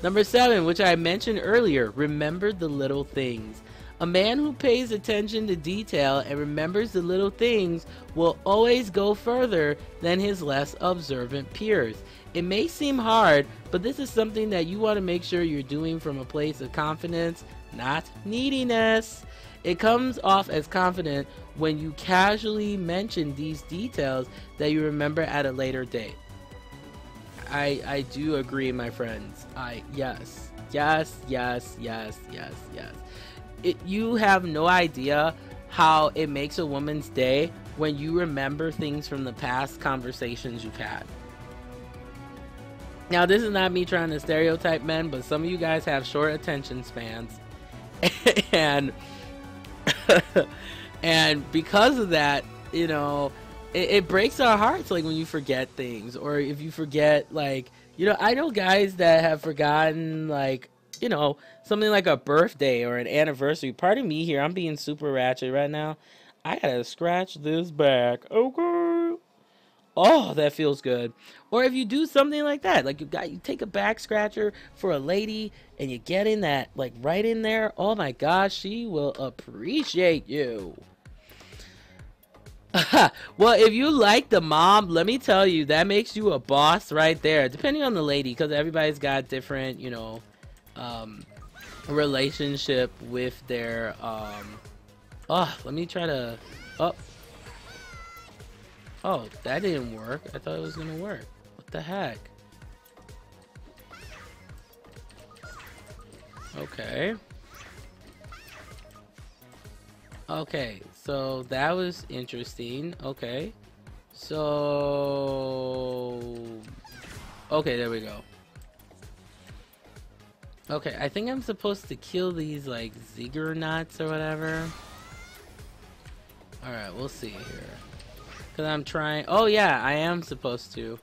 Number 7, which I mentioned earlier, remember the little things. A man who pays attention to detail and remembers the little things will always go further than his less observant peers. It may seem hard, but this is something that you want to make sure you're doing from a place of confidence, not neediness. It comes off as confident when you casually mention these details that you remember at a later date. I do agree, my friends. Yes. You have no idea how it makes a woman's day when you remember things from the past conversations you've had. Now, this is not me trying to stereotype men, but some of you guys have short attention spans. and and because of that, you know, it breaks our hearts, like when you forget things, or if you forget, like, you know, I know guys that have forgotten, like, you know, something like a birthday or an anniversary. Pardon me here, I'm being super ratchet right now. I gotta scratch this back. Okay. Oh, that feels good. Or if you do something like that, like you take a back scratcher for a lady and you get in that, like, right in there. Oh my gosh, she will appreciate you. Well, if you like the mom, let me tell you, that makes you a boss right there, depending on the lady, because everybody's got different, you know, relationship with their let me try to oh, that didn't work. I thought it was gonna work. What the heck? Okay, so that was interesting. Okay, there we go. Okay, I think I'm supposed to kill these, like, ziggurats or whatever. Alright, we'll see here. Because I'm trying... Oh, yeah, I am supposed to.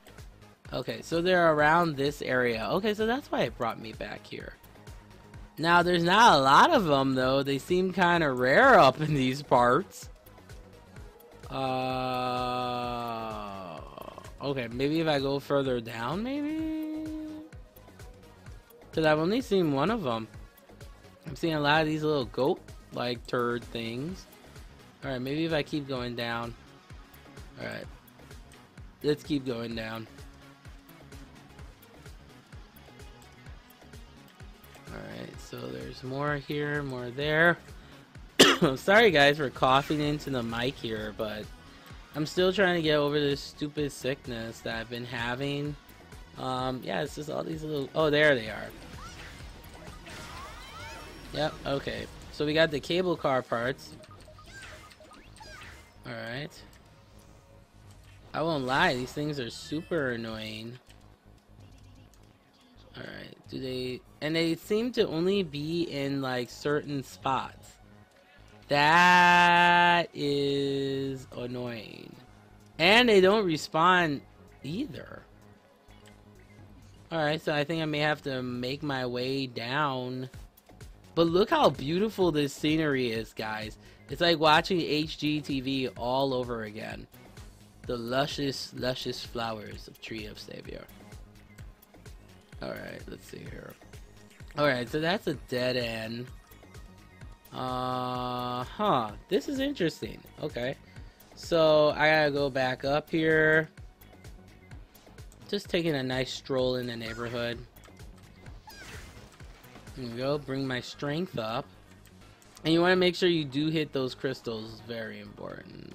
Okay, so they're around this area. Okay, so that's why it brought me back here. Now, there's not a lot of them, though. They seem kind of rare up in these parts. Okay, maybe if I go further down, maybe? Because I've only seen one of them. I'm seeing a lot of these little goat-like turd things. Alright, maybe if I keep going down. Alright. Let's keep going down. Alright, so there's more here, more there. Sorry guys for coughing into the mic here, but I'm still trying to get over this stupid sickness that I've been having. Yeah, it's just all these little... Oh, there they are. Yep, okay. So we got the cable car parts. Alright. I won't lie, these things are super annoying. Alright, do they... And they seem to only be in, like, certain spots. That is annoying. And they don't respawn either. Alright, so I think I may have to make my way down. But look how beautiful this scenery is, guys. It's like watching HGTV all over again. The luscious, luscious flowers of Tree of Savior. Alright, let's see here. Alright, so that's a dead end. This is interesting. Okay. So, I gotta go back up here. Just taking a nice stroll in the neighborhood. There we go. Bring my strength up. And you want to make sure you do hit those crystals. Very important.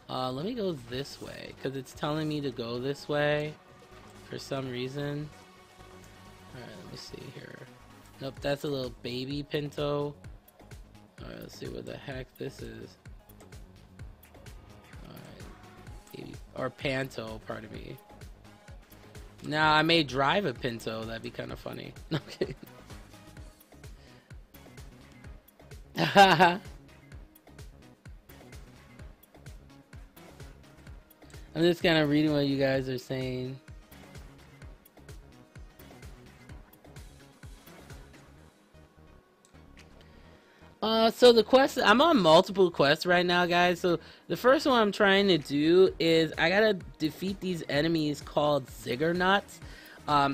Let me go this way, because it's telling me to go this way for some reason. Alright, let me see here. Nope, that's a little baby pinto. Alright, let's see what the heck this is. Alright, baby, or panto, pardon me. Now, I may drive a pinto, that'd be kind of funny. Okay. I'm just kind of reading what you guys are saying. So the quest, I'm on multiple quests right now, guys. So the first one I'm trying to do is I gotta defeat these enemies called ziggurats,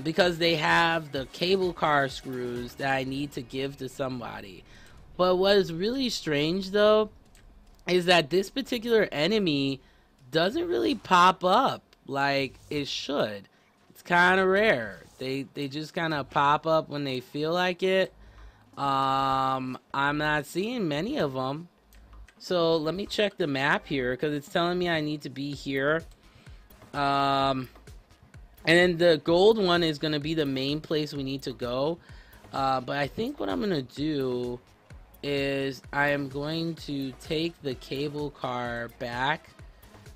because they have the cable car screws that I need to give to somebody. But what is really strange though is that this particular enemy doesn't really pop up like it should. It's kind of rare. They just kind of pop up when they feel like it. I'm not seeing many of them. So let me check the map here because it's telling me I need to be here. And then the gold one is going to be the main place we need to go. But I think what I'm going to do is I am going to take the cable car back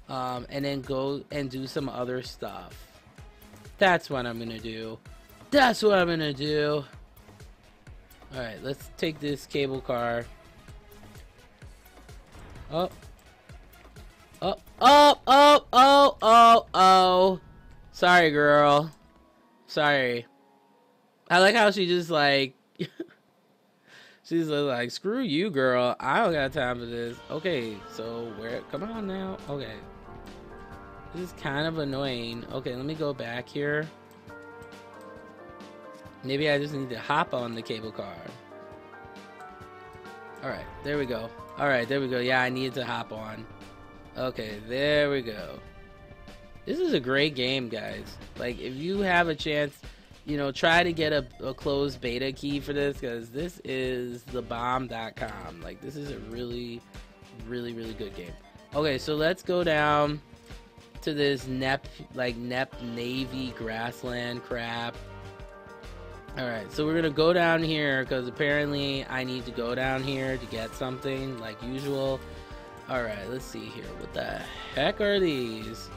and then go and do some other stuff. That's what I'm going to do. That's what I'm going to do. Alright, let's take this cable car. Oh. Oh, oh, oh, oh, oh, oh. Sorry, girl. Sorry. I like how she just like... she's like, screw you, girl. I don't got time for this. Okay, so where... Come on now. Okay. This is kind of annoying. Okay, let me go back here. Maybe I just need to hop on the cable car. Alright, there we go. Alright, there we go. Yeah, I needed to hop on. Okay, there we go. This is a great game, guys. Like, if you have a chance, you know, try to get a closed beta key for this, because this is thebomb.com. Like, this is a really, really, really good game. Okay, so let's go down to this Nep Navy grassland crap. Alright, so we're gonna go down here because apparently I need to go down here to get something like usual. Alright, let's see here. What the heck are these?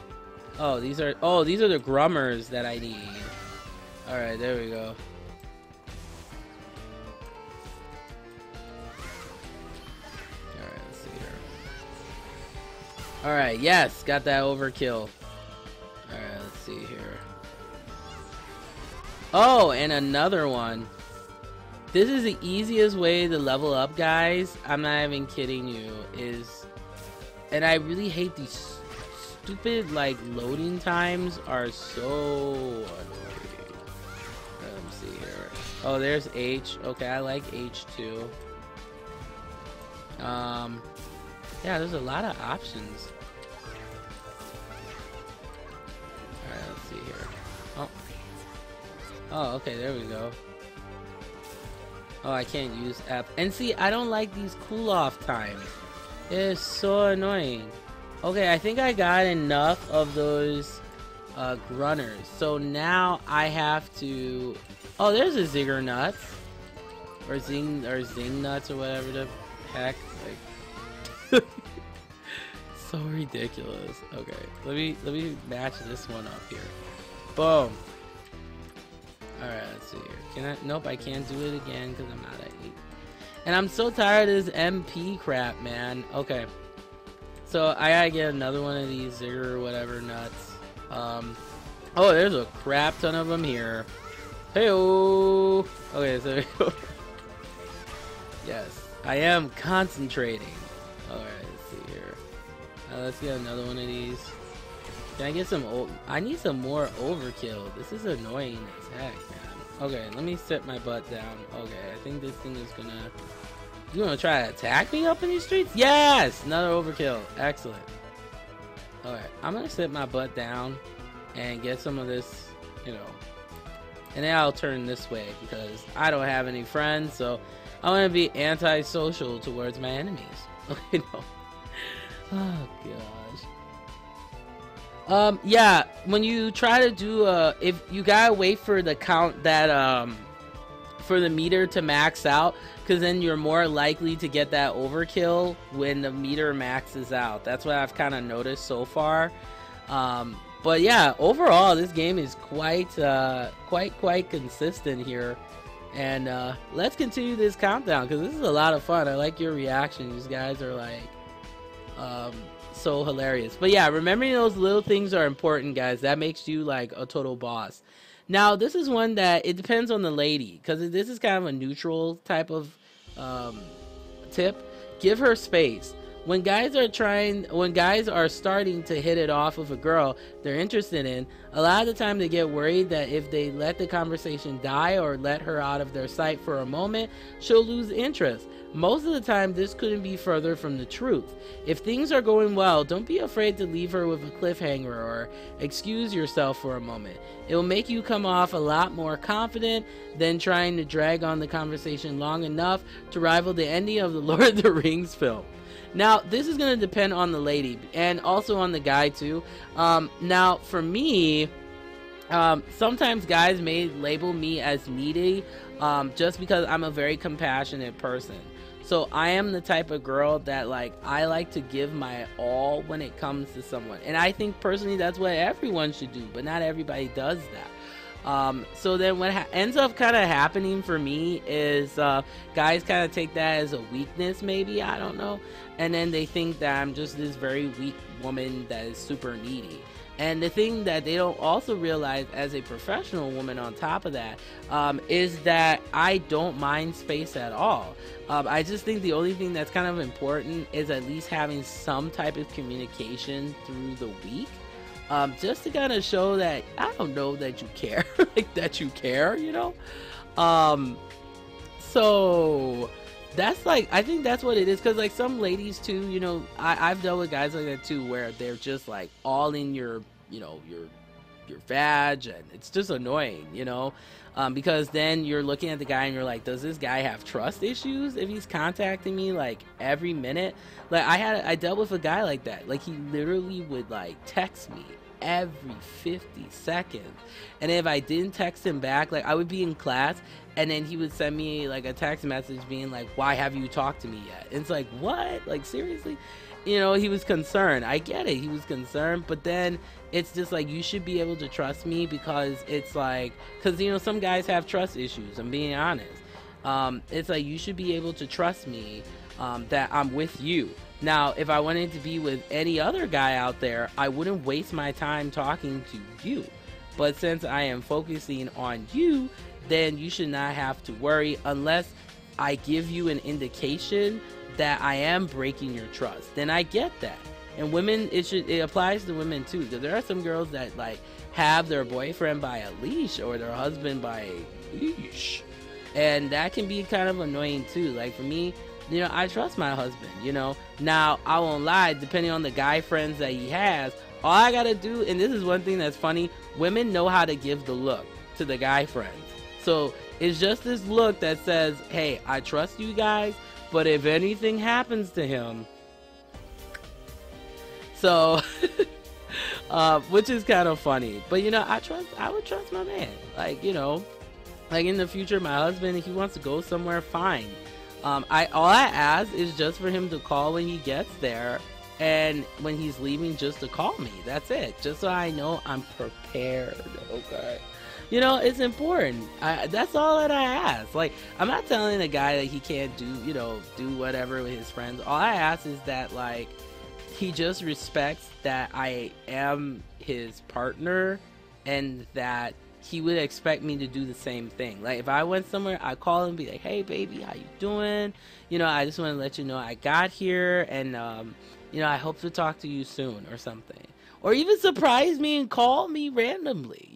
Oh, these are the grummers that I need. Alright, there we go. Alright, let's see here. Alright, yes, got that overkill. Alright, let's see here. Oh, and another one. This is the easiest way to level up, guys. I'm not even kidding you. And I really hate these stupid, like, loading times are so annoying. Let me see here. Oh, there's H. Okay, I like H too. Yeah, there's a lot of options. Alright, let's see here. Oh, okay, there we go. Oh, I can't use F. And see, I don't like these cool-off times. It is so annoying. Okay, I think I got enough of those grunners. So now I have to... Oh, there's a Zigger Nuts. Or Zing Nuts or whatever the heck. Like... so ridiculous. Okay, let me match this one up here. Boom. Alright, let's see here. Can I? Nope, I can't do it again because I'm not at 8. And I'm so tired of this MP crap, man. Okay. So I gotta get another one of these Zigger or whatever nuts. Oh, there's a crap ton of them here. Hey-oh! Okay, so there we go. Yes, I am concentrating. Alright, let's see here. Let's get another one of these. Can I get some I need some more overkill. This is annoying as heck, man. Okay, let me set my butt down. Okay, I think this thing is gonna... You gonna try to attack me up in these streets? Yes! Another overkill. Excellent. Alright, I'm gonna sit my butt down and get some of this, you know. And then I'll turn this way because I don't have any friends, so I want to be antisocial towards my enemies. Okay, no. Oh, gosh. Yeah, when you try to do if you gotta wait for the count that for the meter to max out, because then you're more likely to get that overkill when the meter maxes out. That's what I've kind of noticed so far. But yeah, overall this game is quite consistent here. And let's continue this countdown because this is a lot of fun. I like your reactions. You guys are like so hilarious. But yeah, remembering those little things are important, guys. That makes you like a total boss. Now this is one that it depends on the lady, because this is kind of a neutral type of tip. Give her space. when guys are starting to hit it off with a girl they're interested in, a lot of the time they get worried that if they let the conversation die or let her out of their sight for a moment, she'll lose interest. Most of the time, this couldn't be further from the truth. If things are going well, don't be afraid to leave her with a cliffhanger or excuse yourself for a moment. It will make you come off a lot more confident than trying to drag on the conversation long enough to rival the ending of the Lord of the Rings film. Now, this is going to depend on the lady and also on the guy too. Now, for me, sometimes guys may label me as needy just because I'm a very compassionate person. So I am the type of girl that I like to give my all when it comes to someone. And I think personally that's what everyone should do, but not everybody does that. So then what ends up kind of happening for me is guys kind of take that as a weakness, maybe, I don't know. And then they think that I'm just this very weak woman that is super needy. And the thing that they don't also realize as a professional woman on top of that is that I don't mind space at all. I just think the only thing that's kind of important is at least having some type of communication through the week. Just to kind of show that, I don't know, that you care, that you care, so that's I think that's what it is, because some ladies too, I've dealt with guys like that too, where they're just all in your vag, and it's just annoying, because then you're looking at the guy and you're like, does this guy have trust issues if he's contacting me every minute? I dealt with a guy like that. He literally would text me every 50 seconds, and if I didn't text him back, I would be in class and then he would send me a text message being why have you talked to me yet? And it's what? Seriously? He was concerned. I get it, he was concerned, but then it's just you should be able to trust me, because it's because some guys have trust issues, I'm being honest. It's you should be able to trust me, that I'm with you. Now, if I wanted to be with any other guy out there, I wouldn't waste my time talking to you. But since I am focusing on you, then you should not have to worry unless I give you an indication that I am breaking your trust. Then I get that. And women, it applies to women too, because there are some girls that have their boyfriend by a leash or their husband by a leash, and that can be kind of annoying too. For me, I trust my husband, Now, I won't lie, depending on the guy friends that he has, all I gotta do, and this is one thing that's funny, women know how to give the look to the guy friends. So it's just this look that says, hey, I trust you guys, but if anything happens to him, so which is kind of funny. But I would trust my man. In the future, my husband, if he wants to go somewhere, fine. All I ask is just for him to call when he gets there, and when he's leaving, just to call me. That's it. Just so I know I'm prepared. Okay. It's important. That's all that I ask. I'm not telling a guy that he can't do whatever with his friends. All I ask is that he just respects that I am his partner, and that he would expect me to do the same thing. If I went somewhere, I'd call him and be like, hey baby, how you doing? I just want to let you know I got here, and I hope to talk to you soon, or something. Or even surprise me and call me randomly,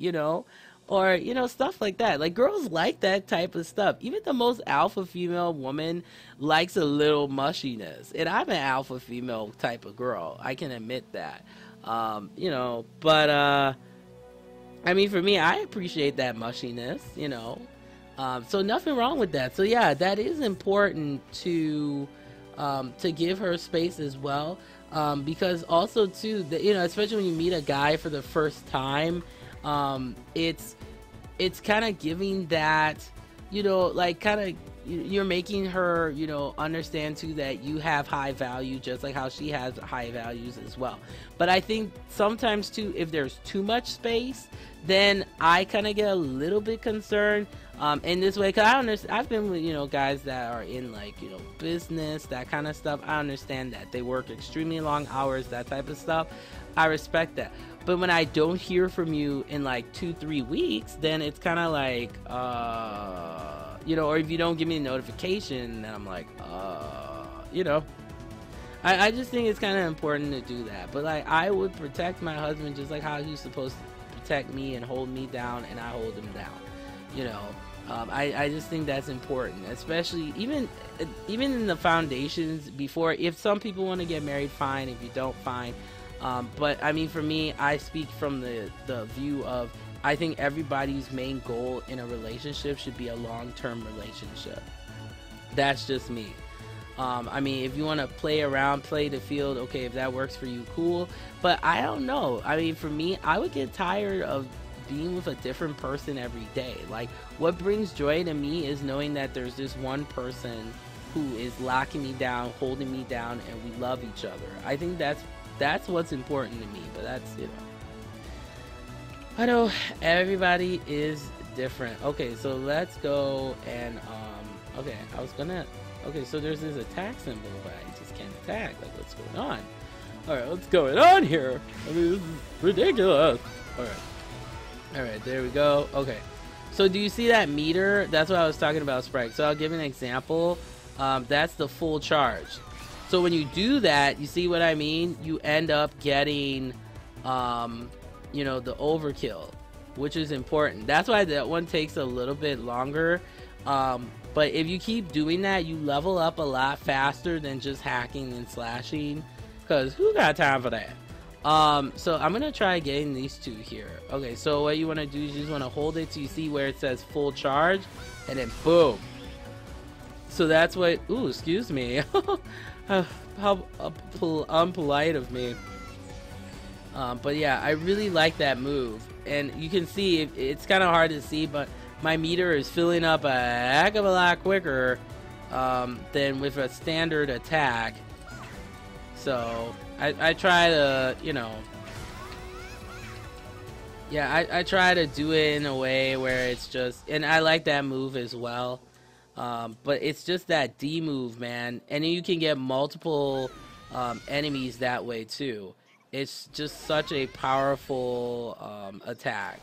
or stuff like that. Girls like that type of stuff. Even the most alpha female woman likes a little mushiness, and I'm an alpha female type of girl, I can admit that. But I mean, for me, I appreciate that mushiness, so nothing wrong with that. So yeah, that is important to give her space as well, because also too, especially when you meet a guy for the first time, it's kind of giving that, you're making her, understand too that you have high value, just like how she has high values as well. But I think sometimes too, if there's too much space, then I kind of get a little bit concerned in this way, because I've been with guys that are in business, that kind of stuff. I understand that they work extremely long hours, that type of stuff. I respect that. But when I don't hear from you in 2-3 weeks, then it's kind of or if you don't give me a notification, then I'm I just think it's kind of important to do that. But like, I would protect my husband just like how he's supposed to protect me and hold me down, and I hold him down. You know, I just think that's important, especially even in the foundations before. If some people want to get married, fine. If you don't, fine. But I mean, for me, I speak from the view of, I think everybody's main goal in a relationship should be a long-term relationship. That's just me. I mean, if you want to play around, play the field, okay, if that works for you, cool. But I don't know. I mean, for me, I would get tired of being with a different person every day. Like, what brings joy to me is knowing that there's this one person who is locking me down, holding me down, and we love each other. I think that's what's important to me. But that's, you know, I know everybody is different. Okay, so let's go and okay, okay, so there's this attack symbol, but I just can't attack. Like, what's going on? Alright, what's going on here? I mean, this is ridiculous. Alright, there we go. Okay, so do you see that meter? That's what I was talking about, Sprite. So I'll give an example. That's the full charge. So when you do that, you see what I mean? You end up getting, you know, the overkill, which is important. That's why that one takes a little bit longer. But if you keep doing that, you level up a lot faster than just hacking and slashing, because who got time for that? So I'm gonna try getting these two here. Okay, so what you want to do is you just want to hold it till you see where it says full charge, and then boom. So that's what, ooh, excuse me. How unpolite of me. But yeah, I really like that move, and you can see it's kind of hard to see, but my meter is filling up a heck of a lot quicker than with a standard attack. So I try to, you know, yeah, I try to do it in a way where it's just, and I like that move as well. But it's just that D move, man, and you can get multiple enemies that way too. It's just such a powerful attack.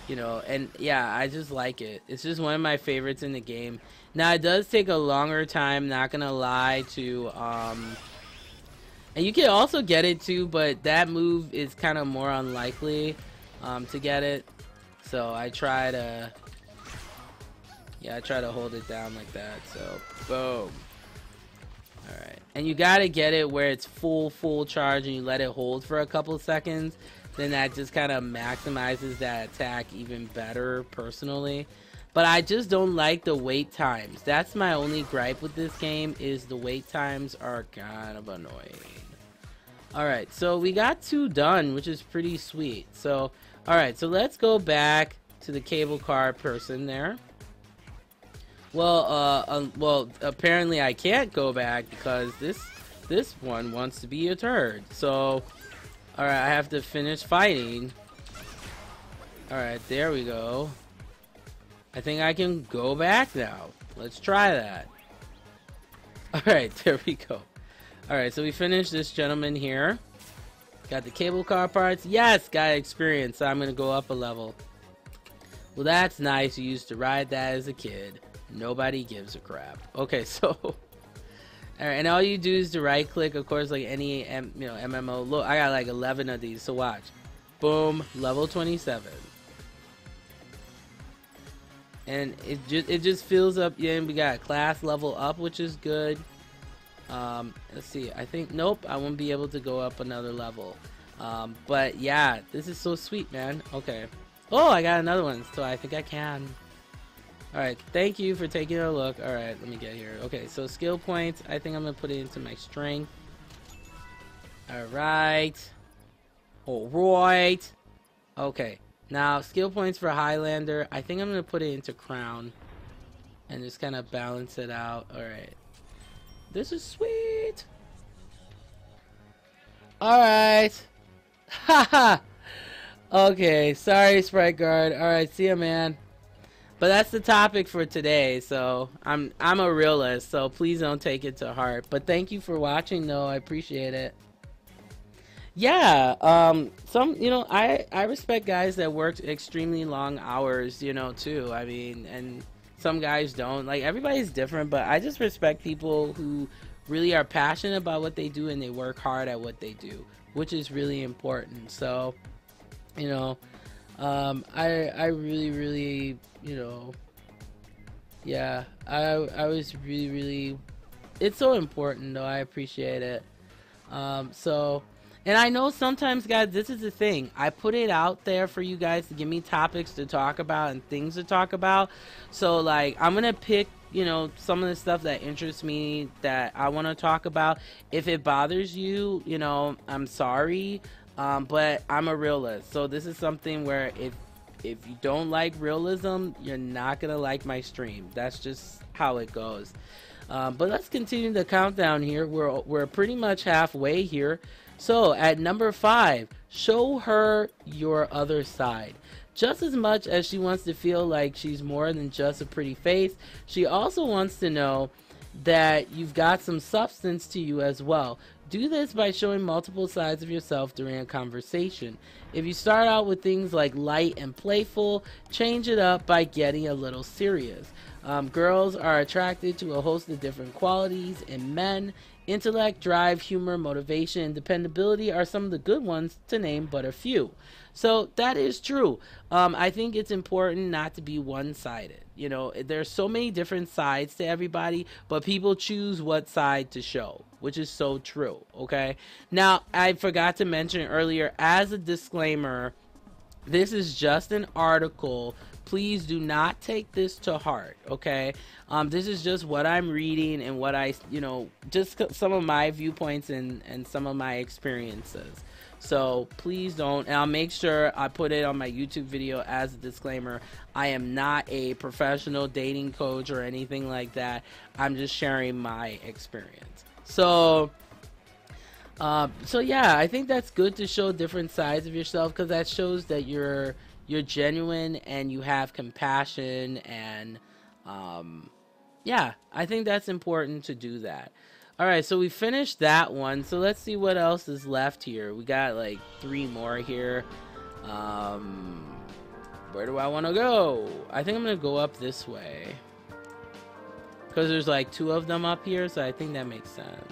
You know, and yeah, I just like it. It's just one of my favorites in the game. Now, it does take a longer time, not gonna lie, to and you can also get it too, but that move is kind of more unlikely to get it. So I try to, yeah, I try to hold it down like that. So boom. All right, and you gotta get it where it's full charge, and you let it hold for a couple seconds. Then that just kind of maximizes that attack even better, personally. But I just don't like the wait times. That's my only gripe with this game, is the wait times are kind of annoying. Alright, so we got 2 done, which is pretty sweet. So, alright, so let's go back to the cable car person there. Well, well, apparently I can't go back because this one wants to be a turd. So, alright, I have to finish fighting. Alright, there we go. I think I can go back now. Let's try that. Alright, there we go. Alright, so we finished this gentleman here. Got the cable car parts. Yes, got experience. So I'm going to go up a level. Well, that's nice. You used to ride that as a kid. Nobody gives a crap. Okay, so... Alright, and all you do is to right click, of course, like any MMO. Look, I got like 11 of these, so watch. Boom, level 27. And it just fills up. Yeah, and we got class level up, which is good. Let's see, I think, nope, I won't be able to go up another level. But yeah, this is so sweet, man. Okay. Oh, I got another one, so I think I can. Alright, thank you for taking a look. Alright, let me get here. Okay, so skill points, I think I'm going to put it into my strength. Alright. Alright. Okay, now skill points for Highlander, I think I'm going to put it into Crown. And just kind of balance it out. Alright. This is sweet. Alright. Haha. Okay, sorry, Sprite Guard. Alright, see ya, man. But that's the topic for today, so I'm a realist, so please don't take it to heart. But thank you for watching, though. I appreciate it. Yeah, I respect guys that work extremely long hours, too. I mean, and some guys don't. Like, everybody's different, but I just respect people who really are passionate about what they do and they work hard at what they do, which is really important. So, you know, I really, really, you know, yeah, I was really, really, it's so important though. I appreciate it. So, and I know sometimes, guys, this is the thing. I put it out there for you guys to give me topics to talk about and things to talk about. So, like, I'm gonna pick, you know, some of the stuff that interests me that I want to talk about. If it bothers you, you know, I'm sorry, but I'm a realist. So this is something where if you don't like realism, you're not gonna like my stream. That's just how it goes. But let's continue the countdown here. We're pretty much halfway here. So at number 5, show her your other side. Just as much as she wants to feel like she's more than just a pretty face, she also wants to know that you've got some substance to you as well. Do this by showing multiple sides of yourself during a conversation. If you start out with things like light and playful, change it up by getting a little serious. Girls are attracted to a host of different qualities in men. Intellect, drive, humor, motivation, and dependability are some of the good ones, to name but a few. So that is true. I think it's important not to be one-sided. You know, there's so many different sides to everybody, but people choose what side to show, which is so true. Okay. Now, I forgot to mention earlier, as a disclaimer, this is just an article. Please do not take this to heart, okay? This is just what I'm reading and what I, you know, just some of my viewpoints and some of my experiences. So please don't, and I'll make sure I put it on my YouTube video as a disclaimer. I am not a professional dating coach or anything like that. I'm just sharing my experience. So yeah, I think that's good to show different sides of yourself, because that shows that you're genuine and you have compassion, and yeah, I think that's important to do that. All right, so we finished that one. So let's see what else is left here. We got like 3 more here. Where do I want to go? I think I'm gonna go up this way because there's like 2 of them up here, so I think that makes sense.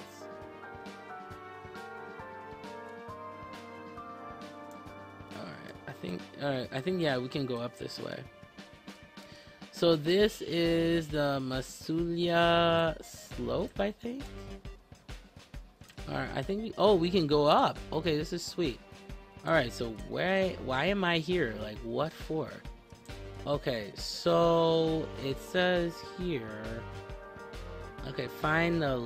I think yeah, we can go up this way. So this is the Masulia slope, I think. Alright, I think we can go up. Okay, this is sweet. Alright, so why am I here? Like, what for? Okay, so it says here, okay, find the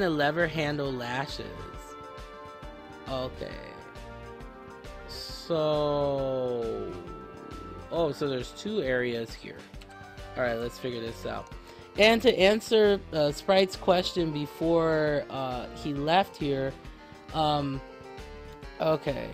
lever handle lashes. Okay. So, so there's 2 areas here. All right, let's figure this out. And to answer Sprite's question before he left here, okay.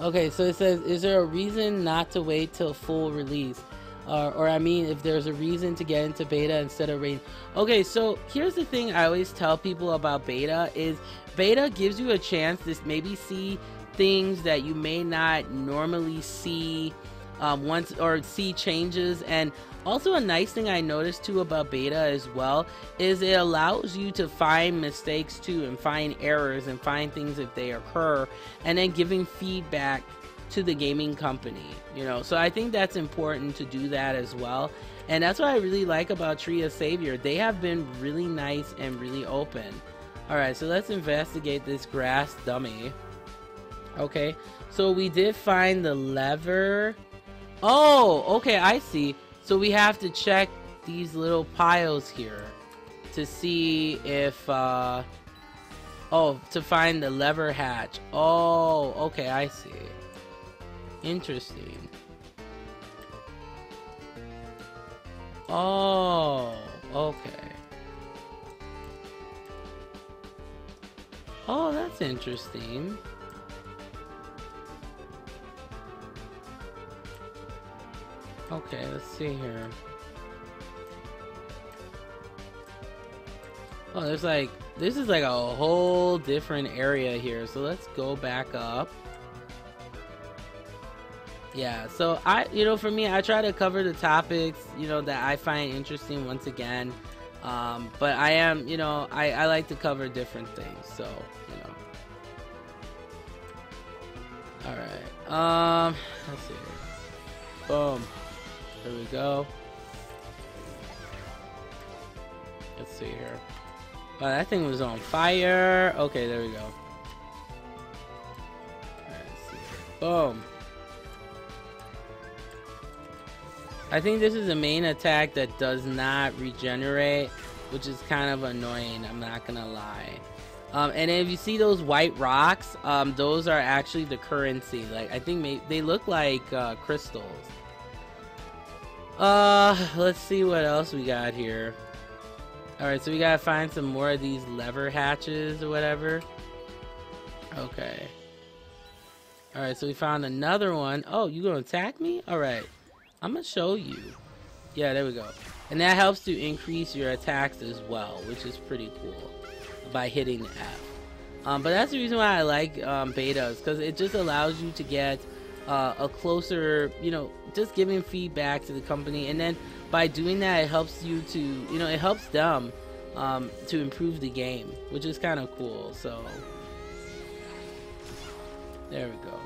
Okay, so it says, is there a reason not to wait till full release? Or I mean, if there's a reason to get into beta instead of rain. Okay, so here's the thing I always tell people about beta is beta gives you a chance to maybe see things that you may not normally see once, or see changes. And also a nice thing I noticed too about beta as well is it allows you to find mistakes too, and find errors and find things if they occur, and then giving feedback to the gaming company, you know. So I think that's important to do that as well, and that's what I really like about Tree of Savior. They have been really nice and really open. All right, so let's investigate this grass dummy. Okay, so we did find the lever. Oh, okay, I see. So we have to check these little piles here to see if to find the lever hatch. Oh, okay, I see. Interesting. Oh, okay. Oh, that's interesting. Okay, let's see here. Oh, there's like, this is like a whole different area here. So let's go back up. Yeah, so for me, I try to cover the topics, that I find interesting once again. But I am, I like to cover different things. So, all right. Let's see here. Boom. There we go. Let's see here. Oh, that thing was on fire. Okay, there we go. All right, let's see here. Boom. I think this is a main attack that does not regenerate, which is kind of annoying, I'm not gonna lie. And if you see those white rocks, those are actually the currency. Like, I think they look like crystals. Let's see what else we got here. Alright, so we gotta find some more of these lever hatches or whatever. Okay. Alright, so we found another one. Oh, you gonna attack me? Alright. I'm gonna show you. Yeah, there we go. And that helps to increase your attacks as well, which is pretty cool, by hitting the F. But that's the reason why I like betas, because it just allows you to get a closer, just giving feedback to the company, and then by doing that, it helps you to, it helps them to improve the game, which is kind of cool. So there we go.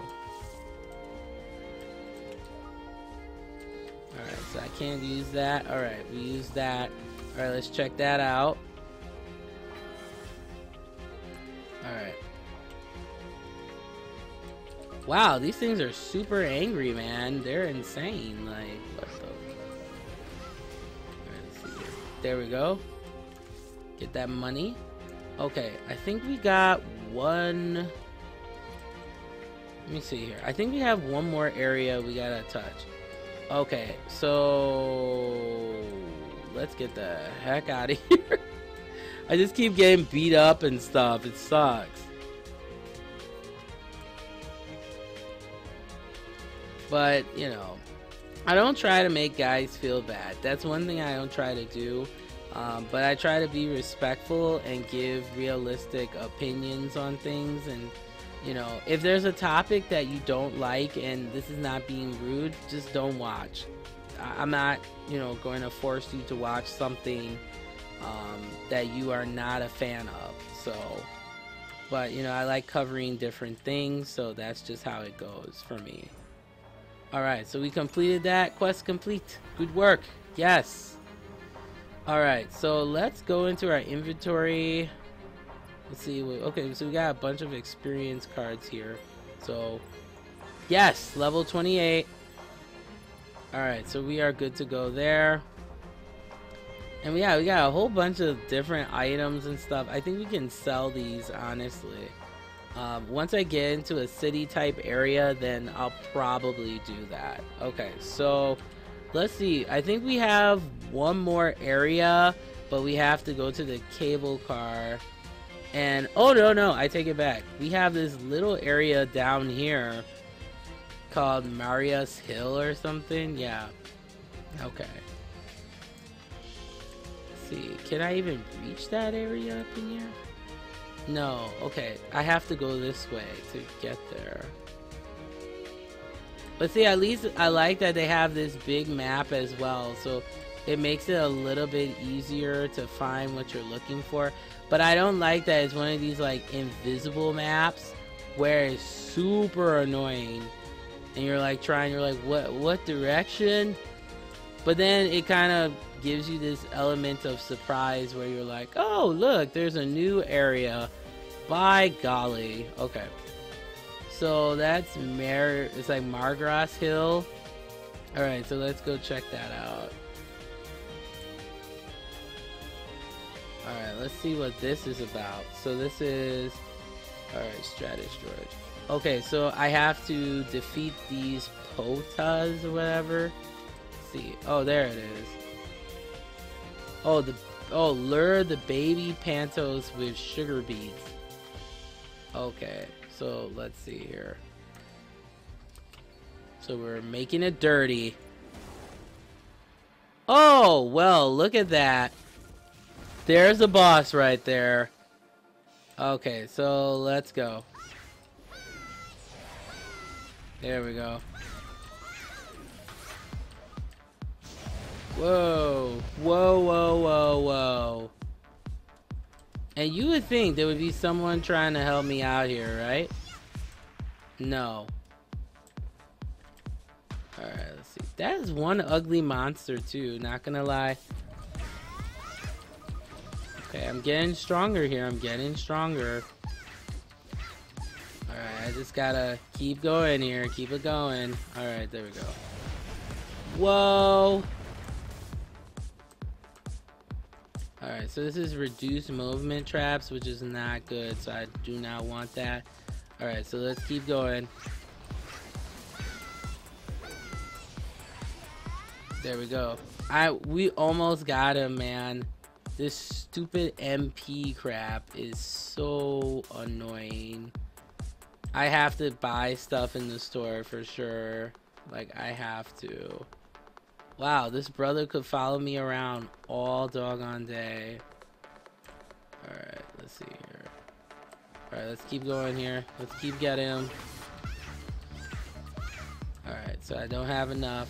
Alright, so I can't use that. Alright, we use that. Alright, let's check that out. Alright. Wow, these things are super angry, man. They're insane. Like, what the... Alright, let's see here. There we go. Get that money. Okay, I think we got one... Let me see here. I think we have one more area we gotta touch. Okay, so let's get the heck out of here. I just keep getting beat up and stuff. It sucks. But, I don't try to make guys feel bad. That's one thing I don't try to do. But I try to be respectful and give realistic opinions on things. And if there's a topic that you don't like and this is not being rude, just don't watch. I'm not, going to force you to watch something that you are not a fan of. So, but, I like covering different things, so that's just how it goes for me. Alright, so we completed that. Quest complete. Good work. Yes. Alright, so let's go into our inventory. Let's see. Okay, so we got a bunch of experience cards here. So, yes, level 28. Alright, so we are good to go there. And we got a whole bunch of different items and stuff. I think we can sell these, honestly. Once I get into a city type area, then I'll probably do that. Okay, so let's see. I think we have one more area, but we have to go to the cable car. And oh no, I take it back. We have this little area down here called Maria's Hill or something. Yeah. Okay. Let's see. Can I even reach that area up in here? No. Okay. I have to go this way to get there. But see, at least I like that they have this big map as well. So it makes it a little bit easier to find what you're looking for. But I don't like that it's one of these like invisible maps where it's super annoying. And you're like what direction? But then it kind of gives you this element of surprise where you're like, oh look, there's a new area. By golly. Okay. So that's it's like Margrass Hill. Alright, so let's go check that out. Alright, let's see what this is about. So this is... Alright, Stratus George. Okay, so I have to defeat these Potas or whatever. Let's see. Oh, there it is. Oh, lure the baby Pantos with sugar beads. Okay, so let's see here. So we're making it dirty. Oh, well, look at that. There's a boss right there. Okay, so let's go. There we go. Whoa. Whoa, whoa, whoa, whoa. And you would think there would be someone trying to help me out here, right? No. Alright, let's see. That is one ugly monster, too. Not gonna lie. Okay, I'm getting stronger here. I'm getting stronger. Alright, I just gotta keep going here. Keep it going. Alright, there we go. Whoa! Alright, so this is reduced movement traps, which is not good, so I do not want that. Alright, so let's keep going. There we go. We almost got him, man. This stupid MP crap is so annoying. I have to buy stuff in the store for sure. Like, I have to. Wow, this brother could follow me around all doggone day. Alright, let's see here. Alright, let's keep going here. Let's keep getting him. Alright, so I don't have enough.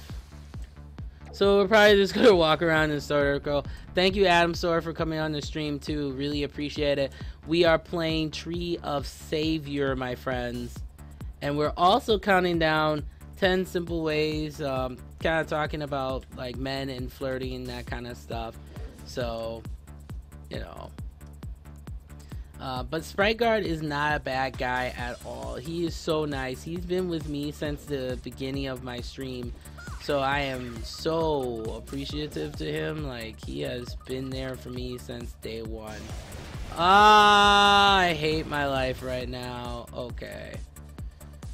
So we're probably just gonna walk around in circle. Thank you, Adam Sore, for coming on the stream too. Really appreciate it. We are playing Tree of Savior, my friends. And we're also counting down 10 simple ways, kind of talking about like men and flirting and that kind of stuff. So, you know. But Sprite Guard is not a bad guy at all. He is so nice. He's been with me since the beginning of my stream. So I am so appreciative to him. Like, he has been there for me since day one. I hate my life right now. Okay.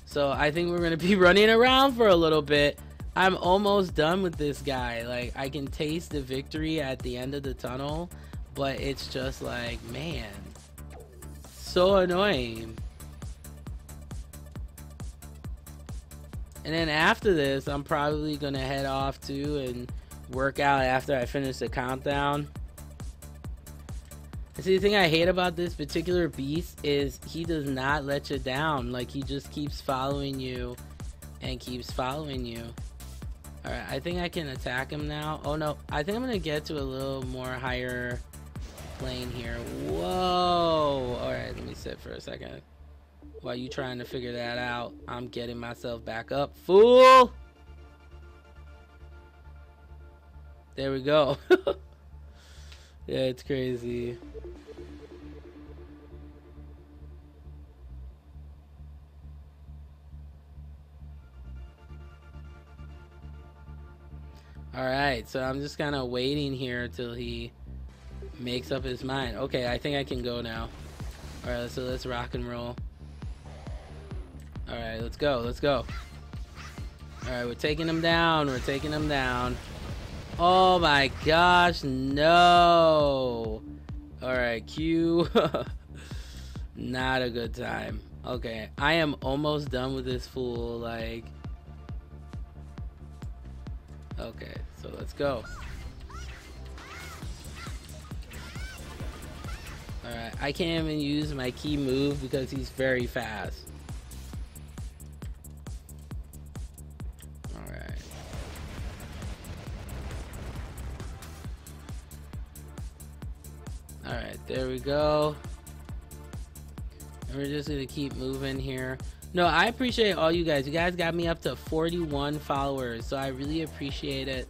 So I think we're going to be running around for a little bit. I'm almost done with this guy. Like, I can taste the victory at the end of the tunnel. But it's just like, man. So annoying. And then after this, I'm probably going to head off too and work out after I finish the countdown. And see, the thing I hate about this particular beast is he does not let you down. Like, he just keeps following you and keeps following you. Alright, I think I can attack him now. Oh no, I think I'm going to get to a little more higher plane here. Whoa! Alright, let me sit for a second. While you trying to figure that out, I'm getting myself back up. Fool! There we go. Yeah, it's crazy. Alright, so I'm just kind of waiting here till he makes up his mind. Okay, I think I can go now. Alright, so let's rock and roll. Alright, let's go, let's go. Alright, we're taking him down, we're taking him down. Oh my gosh, no! Alright, Q. Not a good time. Okay, I am almost done with this fool, like... Okay, so let's go. Alright, I can't even use my key move because he's very fast. Alright, there we go. And we're just gonna keep moving here. No, I appreciate all you guys. You guys got me up to 41 followers, so I really appreciate it.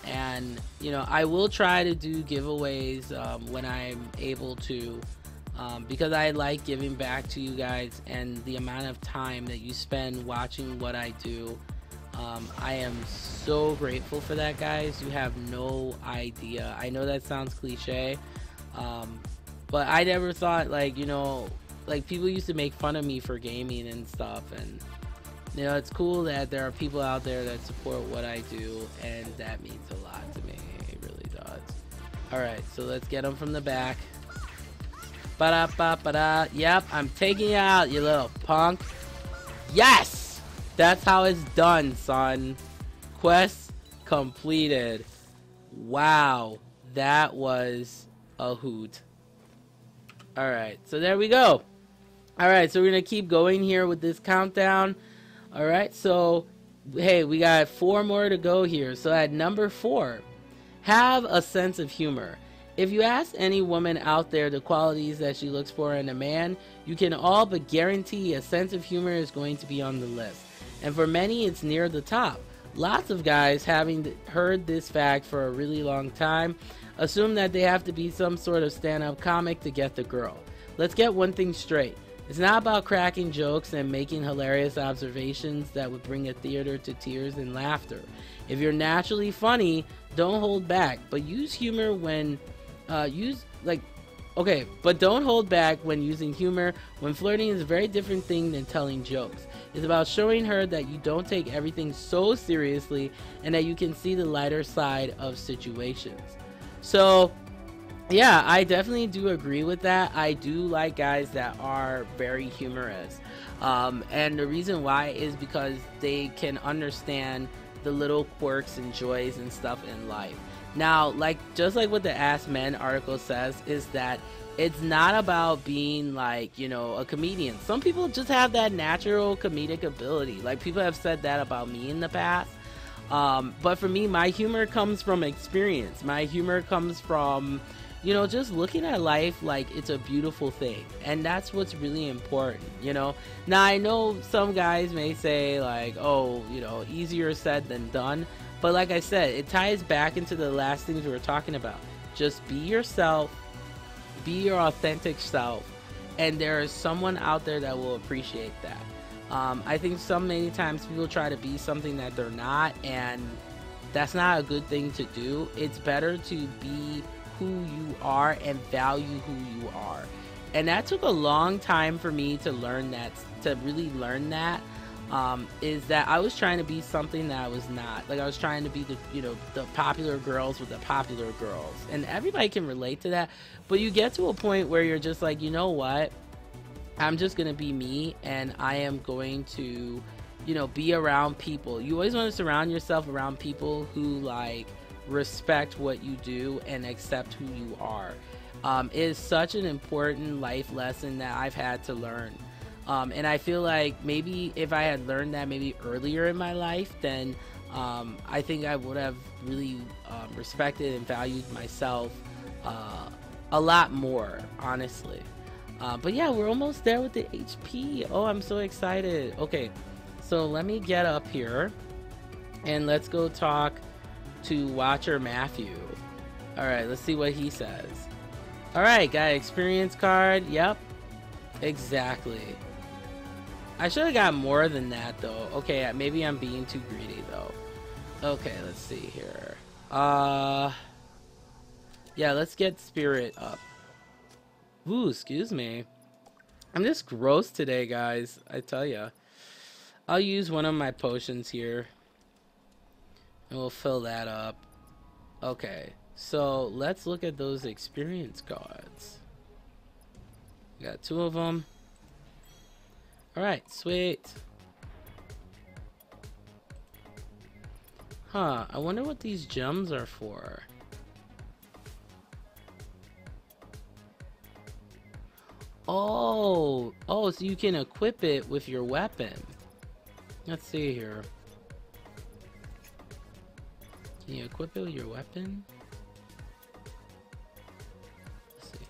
And, you know, I will try to do giveaways when I'm able to, because I like giving back to you guys and the amount of time that you spend watching what I do. I am so grateful for that, guys. You have no idea. I know that sounds cliche, but I never thought, like, you know, like, people used to make fun of me for gaming and stuff, and, you know, it's cool that there are people out there that support what I do, and that means a lot to me. It really does. Alright, so let's get them from the back. Ba-da-ba-ba-da. Yep, I'm taking you out, you little punk. Yes! That's how it's done, son. Quest completed. Wow, that was a hoot. Alright, so there we go. Alright, so we're gonna keep going here with this countdown. Alright, so Hey, we got 4 more to go here. So at number 4, have a sense of humor. If you ask any woman out there the qualities that she looks for in a man, you can all but guarantee a sense of humor is going to be on the list. And for many, it's near the top. Lots of guys, having heard this fact for a really long time, assume that they have to be some sort of stand-up comic to get the girl. Let's get one thing straight. It's not about cracking jokes and making hilarious observations that would bring a theater to tears and laughter. If you're naturally funny, don't hold back, but use humor when but don't hold back when using humor. When flirting is a very different thing than telling jokes. It's about showing her that you don't take everything so seriously and that you can see the lighter side of situations. So yeah, I definitely do agree with that. I do like guys that are very humorous. And the reason why is because they can understand the little quirks and joys and stuff in life. Now, just like what the Ask Men article says, is that it's not about being like, a comedian. Some people just have that natural comedic ability. Like, people have said that about me in the past. But for me, my humor comes from experience. My humor comes from just looking at life like it's a beautiful thing. And that's what's really important, Now, I know some guys may say, like, oh, easier said than done. But like I said, it ties back into the last things we were talking about. Just be yourself, be your authentic self, and there is someone out there that will appreciate that. I think many times people try to be something that they're not, and that's not a good thing to do. It's better to be who you are and value who you are. And that took a long time for me to learn that, to really learn that. Is that I was trying to be something that I was not. Like, I was trying to be the popular girls with the popular girls. And everybody can relate to that. But you get to a point where you're just like, you know what? I'm just going to be me, and I am going to, be around people. You always want to surround yourself around people who, respect what you do and accept who you are. It is such an important life lesson that I've had to learn. And I feel like maybe if I had learned that maybe earlier in my life, then I think I would have really respected and valued myself a lot more, honestly. But yeah, we're almost there with the HP. Oh, I'm so excited. Okay, so let me get up here and let's go talk to Watcher Matthew. Alright, let's see what he says. Alright, got an experience card. Yep, exactly. I should have got more than that though. Okay, maybe I'm being too greedy though. Okay, let's see here. Yeah, let's get spirit up. Ooh, excuse me. I'm just gross today, guys. I tell ya. I'll use one of my potions here. And we'll fill that up. Okay, so let's look at those experience cards. We got 2 of them. Alright, sweet. Huh, I wonder what these gems are for. Oh, so you can equip it with your weapon. Let's see here. Can you equip it with your weapon? Let's see.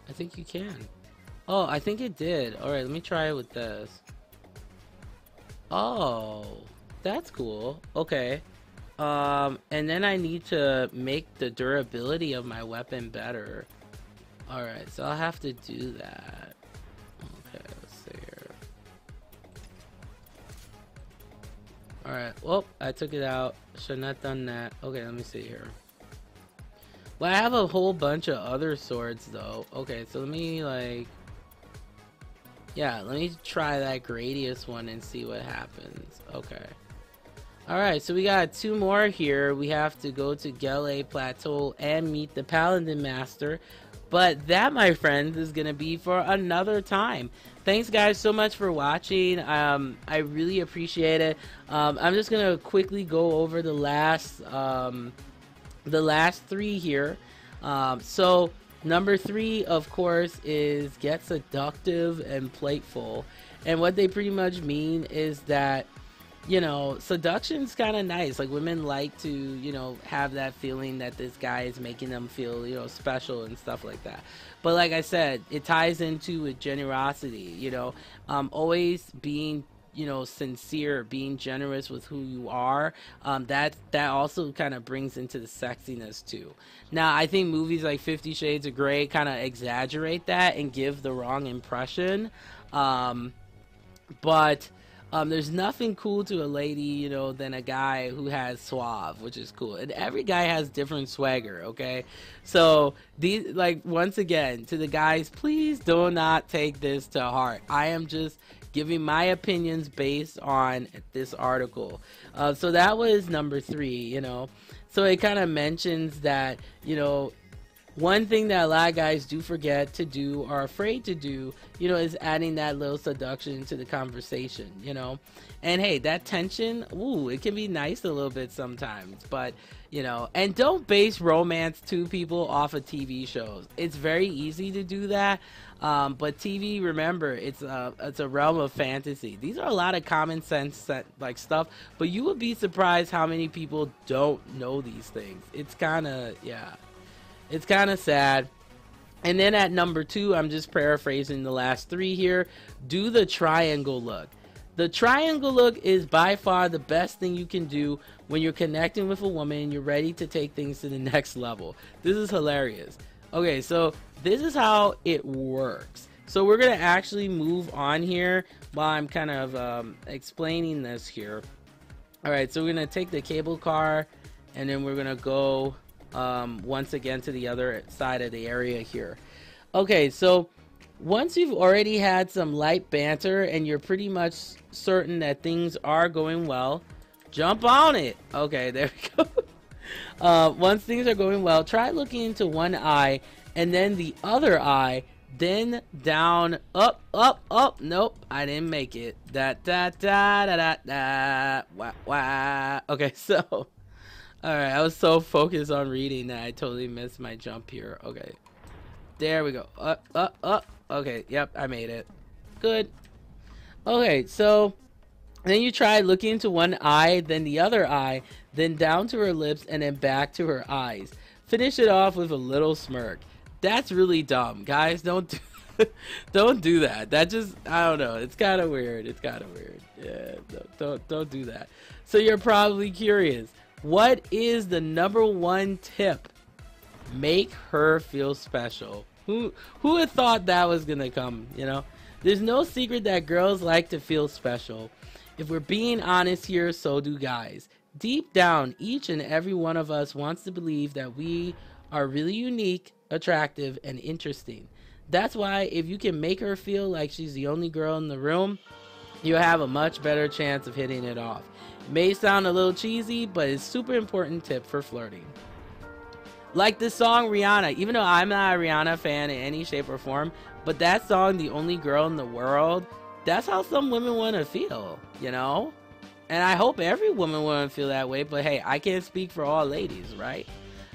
I think you can. Oh, I think it did. Alright, let me try it with this. Oh, that's cool. Okay. And then I need to make the durability of my weapon better. Alright, so I'll have to do that. Okay, let's see here. Alright, well, I took it out. Should not have done that. Okay, let me see here. Well, I have a whole bunch of other swords, though. Okay, so let me, yeah, let me try that Gradius one and see what happens. Okay. Alright, so we got 2 more here. We have to go to Gele Plateau and meet the Paladin Master. But that, my friends, is going to be for another time. Thanks, guys, so much for watching. I really appreciate it. I'm just going to quickly go over the last 3 here. So number 3, of course, is get seductive and playful. And what they pretty much mean is that, you know, seduction's kind of nice. Like, women like to, you know, have that feeling that this guy is making them feel, you know, special and stuff like that. But like I said, it ties into with generosity, you know, always being, you know, sincere, being generous with who you are. That also kind of brings into the sexiness too. Now, I think movies like 50 Shades of Grey kind of exaggerate that and give the wrong impression. Um, but there's nothing cool to a lady, you know, than a guy who has suave, which is cool. And every guy has different swagger, okay? So these, like, once again, to the guys, please do not take this to heart. I am just giving my opinions based on this article. So that was number 3, you know. So it kind of mentions that, you know, one thing that a lot of guys do forget to do or are afraid to do, you know, is adding that little seduction to the conversation, you know. And hey, that tension, ooh, it can be nice a little bit sometimes, but, you know, and don't base romance to people off of TV shows. It's very easy to do that, but TV, remember, it's a realm of fantasy. These are a lot of common sense like stuff, but you would be surprised how many people don't know these things. It's kind of, yeah. It's kind of sad. And then at number 2, I'm just paraphrasing the last 3 here. Do the triangle look. The triangle look is by far the best thing you can do when you're connecting with a woman and you're ready to take things to the next level. This is hilarious. Okay, so this is how it works. So we're going to actually move on here while I'm kind of explaining this here. All right, so we're going to take the cable car and then we're going to go once again to the other side of the area here. Okay, so once you've already had some light banter and you're pretty much certain that things are going well, jump on it. Okay, there we go. Once things are going well, try looking into one eye and then the other eye, then down, up, up, up. Nope, I didn't make it. Da da da da da da. Wah wah. Okay, so alright, I was so focused on reading that I totally missed my jump here. Okay. There we go. Up, up, up. Okay, yep, I made it. Good. Okay, so then you try looking into one eye, then the other eye, then down to her lips, and then back to her eyes. Finish it off with a little smirk. That's really dumb. Guys, don't don't do that. That just, I don't know. It's kind of weird. It's kind of weird. Yeah, don't do that. So you're probably curious. What is the number 1 tip? Make her feel special. Who had thought that was gonna come, you know? There's no secret that girls like to feel special. If we're being honest here, so do guys. Deep down, each and every one of us wants to believe that we are really unique, attractive, and interesting. That's why if you can make her feel like she's the only girl in the room, you'll have a much better chance of hitting it off. It may sound a little cheesy, but it's a super important tip for flirting. Like the song Rihanna, even though I'm not a Rihanna fan in any shape or form, but that song, The Only Girl in the World, that's how some women want to feel, you know? And I hope every woman want to feel that way, but hey, I can't speak for all ladies, right?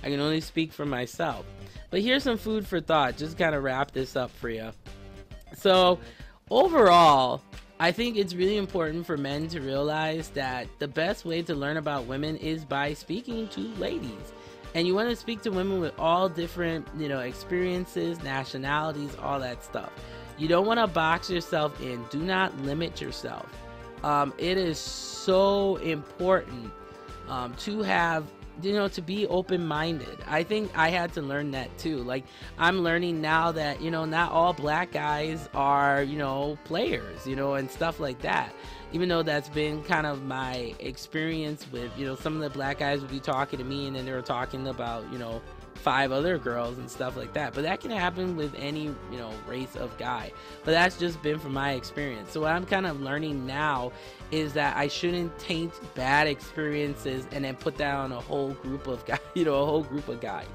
I can only speak for myself. But here's some food for thought, just kind of wrap this up for you. So, overall, I think it's really important for men to realize that the best way to learn about women is by speaking to ladies. And you want to speak to women with all different, you know, experiences, nationalities, all that stuff. You don't want to box yourself in. Do not limit yourself. It is so important to have, you know, to be open-minded. I think I had to learn that too. Like, I'm learning now that, you know, not all black guys are, you know, players, you know, and stuff like that. Even though that's been kind of my experience with, you know, some of the black guys would be talking to me and then they were talking about, you know, 5 other girls and stuff like that. But that can happen with any, you know, race of guy. But that's just been from my experience. So what I'm kind of learning now is that I shouldn't taint bad experiences and then put that on a whole group of guys, you know, a whole group of guys.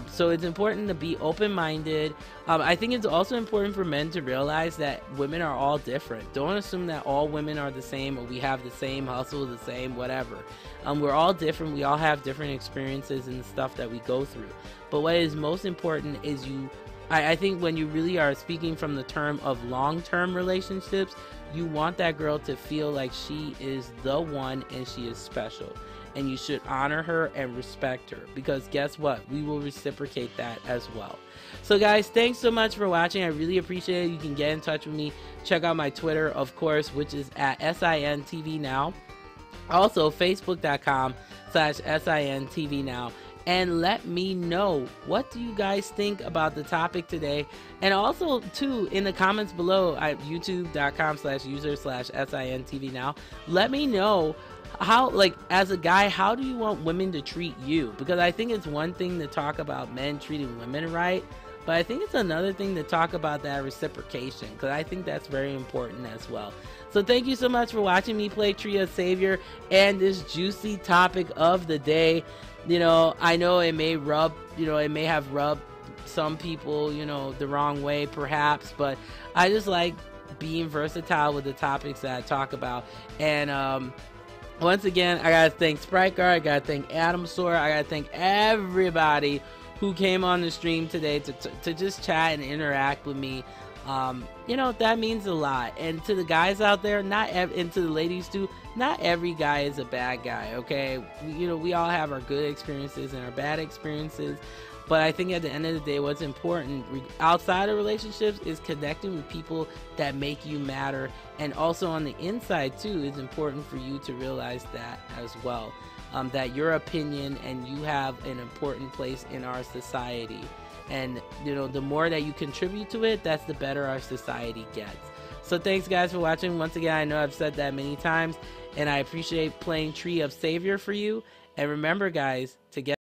So it's important to be open-minded. I think it's also important for men to realize that women are all different. Don't assume that all women are the same or we have the same hustle, the same whatever. We're all different. We all have different experiences and stuff that we go through. But what is most important is you I think when you really are speaking from the term of long-term relationships, you want that girl to feel like she is the one and she is special. And you should honor her and respect her, because guess what? We will reciprocate that as well. So guys, thanks so much for watching. I really appreciate it. You can get in touch with me. Check out my Twitter, of course, which is at SINTV Now. Also, Facebook.com/SINTV Now. And let me know, what do you guys think about the topic today? And also, too, in the comments below at youtube.com/user/SINTV Now, let me know how, like, as a guy, how do you want women to treat you? Because I think it's one thing to talk about men treating women right, but I think it's another thing to talk about that reciprocation, because I think that's very important as well. So thank you so much for watching me play Tria Savior and this juicy topic of the day. You know, I know it may rub, it may have rubbed some people, the wrong way perhaps, but I just like being versatile with the topics that I talk about. And once again, I gotta thank Sprite Guard, I gotta thank Adam Sora, I gotta thank everybody who came on the stream today to just chat and interact with me. That means a lot. And to the guys out there, and to the ladies too, not every guy is a bad guy, okay? We all have our good experiences and our bad experiences, but I think at the end of the day, what's important outside of relationships is connecting with people that make you matter. And also on the inside too, it's important for you to realize that as well, that your opinion and you have an important place in our society. And the more that you contribute to it, that's the better our society gets. So thanks guys for watching. Once again, I know I've said that many times, and I appreciate playing Tree of Savior for you. And remember guys, to get